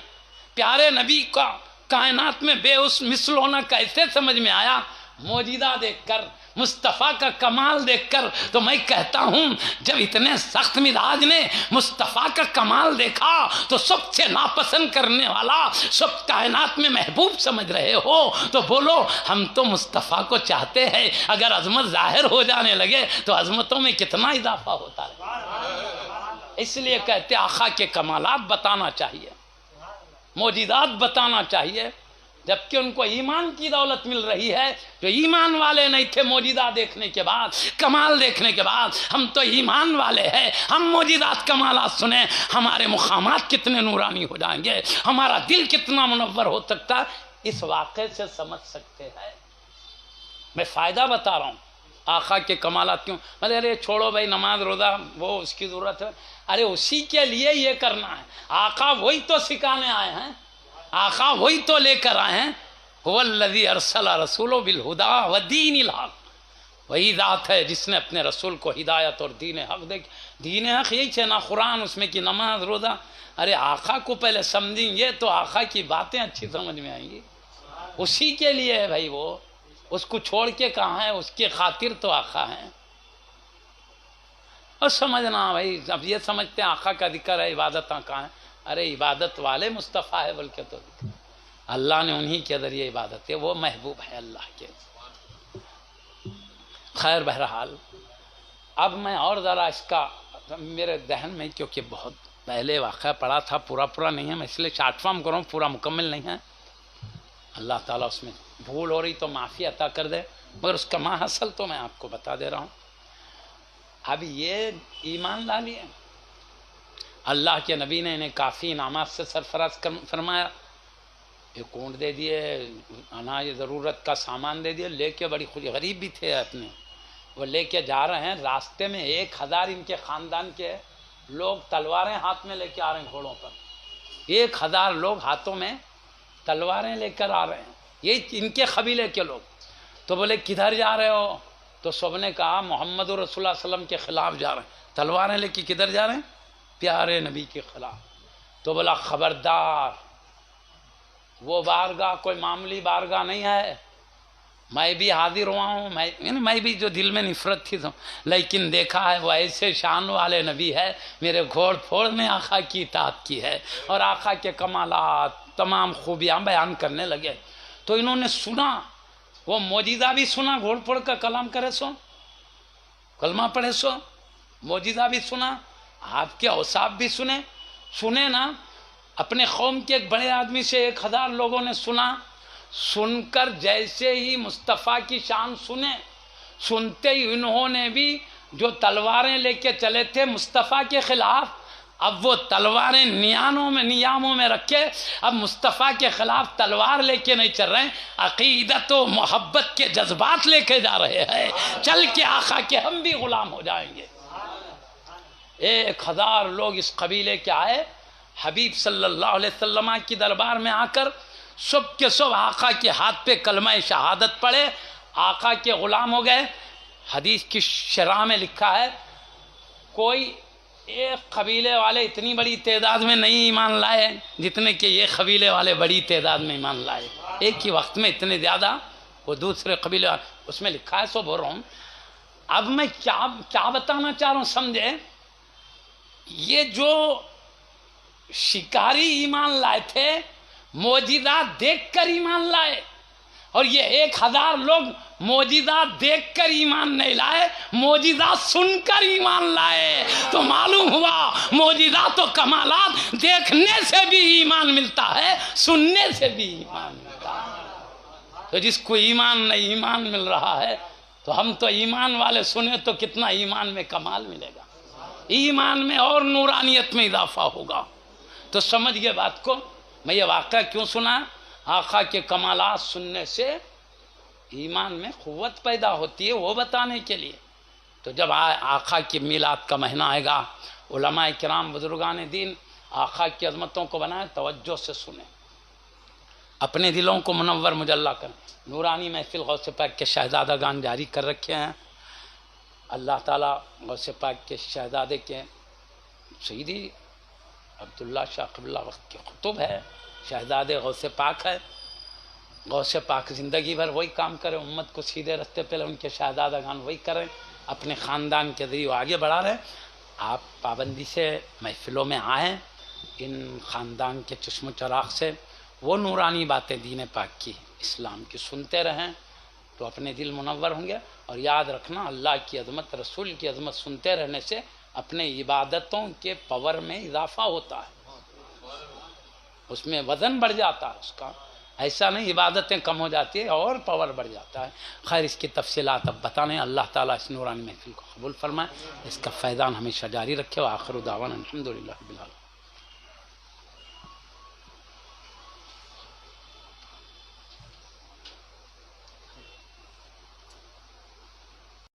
پیارے نبی کا کائنات میں بے اس مثل ہونا کیسے سمجھ میں آیا؟ موجودہ دیکھ کر، مصطفیٰ کا کمال دیکھ کر. تو میں کہتا ہوں جب اتنے سخت مزاج نے مصطفیٰ کا کمال دیکھا تو سب سے ناپسند کرنے والا سب کائنات میں محبوب سمجھ رہے ہو تو بولو ہم تو مصطفیٰ کو چاہتے ہیں. اگر عظمت ظاہر ہو جانے لگے تو عظمتوں میں کتنا اضافہ ہوتا ہے. اس لیے کہتے آقا کے کمالات بتانا چاہیے، معجزات بتانا چاہیے. جبکہ ان کو ایمان کی دولت مل رہی ہے. جو ایمان والے نہیں تھے معجزہ دیکھنے کے بعد، کمال دیکھنے کے بعد، ہم تو ایمان والے ہیں، ہم معجزات کمالات سنیں ہمارے مقامات کتنے نورانی ہو جائیں گے، ہمارا دل کتنا منور ہو سکتا ہے. اس واقعے سے سمجھ سکتے ہیں. میں فائدہ بتا رہا ہوں آقا کے کمالات کیوں. ارے چھوڑو بھائی نماز روزہ وہ اس کی ضرورت ہے. ارے اسی کے لیے یہ کرنا ہے. آقا وہی تو سکھانے آئے ہیں، آقا وہی تو لے کر آئے ہیں. هو الذی ارسل رسولہ بالہدی ودین الحق. وہی ذات ہے جس نے اپنے رسول کو ہدایت اور دین حق دے. دین حق یہی ہے نا قرآن، اس میں کی نماز روزہ. ارے آقا کو پہلے سمجھیں گے تو آقا کی باتیں اچھی سمجھ میں آئیں گی. اسی کے لیے ہے بھائی. وہ اس کو چھوڑ کے کہاں ہے، اس کی خاطر تو آقا ہیں. اور سمجھنا بھائی اب یہ سمجھتے ہیں آقا کا ذکر ہے، عبادتاں کہاں ہیں. ارے عبادت والے مصطفیٰ ہے، بلکہ تو اللہ نے انہی کے ذریعے عبادت ہے، وہ محبوب ہے اللہ کے. خیر بہرحال اب میں اور ذرا اس کا میرے ذہن میں، کیونکہ بہت پہلے واقعہ پڑھا تھا، پورا نہیں ہے، میں اس لیے شارٹ فارم کروں، پورا مکمل نہیں ہے. اللہ تعالیٰ اس میں بھول ہو رہی تو معافی عطا کر دے، مگر اس کا ماحصل تو میں آپ کو بتا دے رہا ہوں. اب یہ ایمان لا لیے، اللہ کے نبی نے انہیں کافی انعامات سے سرفراز فرمایا. ایک اونٹ دے دیے، اناج ضرورت کا سامان دے دیے، لے کے بڑی خوشی. غریب بھی تھے اپنے، وہ لے کے جا رہے ہیں. راستے میں 1000 ان کے خاندان کے لوگ تلواریں ہاتھ میں لے کے آ رہے ہیں گھوڑوں پر. 1000 لوگ ہاتھوں میں تلواریں لے کر آ رہے ہیں، یہ ان کے قبیلے کے لوگ. تو بولے کدھر جا رہے ہو؟ تو سب نے کہا محمد رسول اللہ صلی اللہ علیہ وسلم کے خلاف جا رہے ہیں. تلواریں لے کے کدھر جا رہے ہیں؟ پیارے نبی کے خلاف. تو بولا خبردار، وہ بارگاہ کوئی معمولی بارگاہ نہیں ہے. میں بھی حاضر ہوا ہوں، میں بھی جو دل میں نفرت تھی تو، لیکن دیکھا ہے وہ ایسے شان والے نبی ہے، میرے گھوڑ پھوڑ نے آقا کی اطاعت کی ہے. اور آقا کے کمالات تمام خوبیاں بیان کرنے لگے. تو انہوں نے سنا، وہ موجزہ بھی سنا، گھوڑ پھوڑ کا کلام کرے سو، کلمہ پڑھے سو، موجزہ بھی سنا، آپ کے اوصاف بھی سنے نا. اپنے قوم کے ایک بڑے آدمی سے 1000 لوگوں نے سنا. سن کر جیسے ہی مصطفیٰ کی شان سنتے ہی انہوں نے بھی جو تلواریں لے کے چلے تھے مصطفیٰ کے خلاف، اب وہ تلواریں نیاموں میں رکھے، اب مصطفیٰ کے خلاف تلوار لے کے نہیں چل رہے ہیں، عقیدت و محبت کے جذبات لے کے جا رہے ہیں. چل کے آقا کے ہم بھی غلام ہو جائیں گے. 1000 لوگ اس قبیلے کے آئے، حبیب صلی اللہ علیہ وسلم کی دربار میں آ کر سب کے سب آقا کے ہاتھ پہ کلمہ شہادت پڑھے، آقا کے غلام ہو گئے. حدیث کی شرح میں لکھا ہے کوئی ایک قبیلے والے اتنی بڑی تعداد میں نہیں ایمان لائے جتنے کہ یہ قبیلے والے بڑی تعداد میں ایمان لائے. ایک ہی وقت میں اتنے زیادہ وہ دوسرے قبیلے والے، اس میں لکھا ہے، سو بول رہا ہوں. اب میں کیا بتانا چاہ رہا ہوں سمجھے، یہ جو شکاری ایمان لائے تھے معجزات دیکھ کر ایمان لائے، اور یہ 1000 لوگ معجزات دیکھ کر ایمان نہیں لائے، معجزات سن کر ایمان لائے. تو معلوم ہوا معجزات و کمالات دیکھنے سے بھی ایمان ملتا ہے، سننے سے بھی ایمان ملتا ہے. تو جس کو ایمان نہیں ایمان مل رہا ہے، تو ہم تو ایمان والے سنے تو کتنا ایمان میں کمال ملے گا، ایمان میں اور نورانیت میں اضافہ ہوگا. تو سمجھ گئے بات کو. میں یہ واقعہ کیوں سنا؟ آقا کے کمالات سننے سے ایمان میں قوت پیدا ہوتی ہے، وہ بتانے کے لیے. تو جب آقا کی میلاد کا مہینہ آئے گا، علماء کرام بزرگان دین آقا کی عظمتوں کو بنائیں، توجہ سے سنیں، اپنے دلوں کو منور مجلہ کریں. نورانی محفل غوث پاک کے شہزادگان جاری کر رکھے ہیں. اللہ تعالیٰ غوث پاک کے شہزادے کے سیدی عبداللہ شاہ قبلہ وقت کے خطب ہے، شہزادے غوث پاک ہے. غوث پاک زندگی بھر وہی کام کریں، امت کو سیدھے رستے پہ ان کے شہزادگان وہی کریں، اپنے خاندان کے ذریعے آگے بڑھا رہے. آپ پابندی سے محفلوں میں آئیں، ان خاندان کے چشم و چراغ سے وہ نورانی باتیں دین پاک کی، اسلام کی سنتے رہیں تو اپنے دل منور ہوں گے. اور یاد رکھنا، اللہ کی عظمت، رسول کی عظمت سنتے رہنے سے اپنے عبادتوں کے پاور میں اضافہ ہوتا ہے، اس میں وزن بڑھ جاتا ہے اس کا. ایسا نہیں عبادتیں کم ہو جاتی ہے اور پاور بڑھ جاتا ہے. خیر اس کی تفصیلات اب بتانے. اللہ تعالیٰ اس نورانی محفل کو قبول فرمائے، اس کا فیضان ہمیشہ جاری رکھے. وآخر دعوانا الحمدللہ رب العالمین.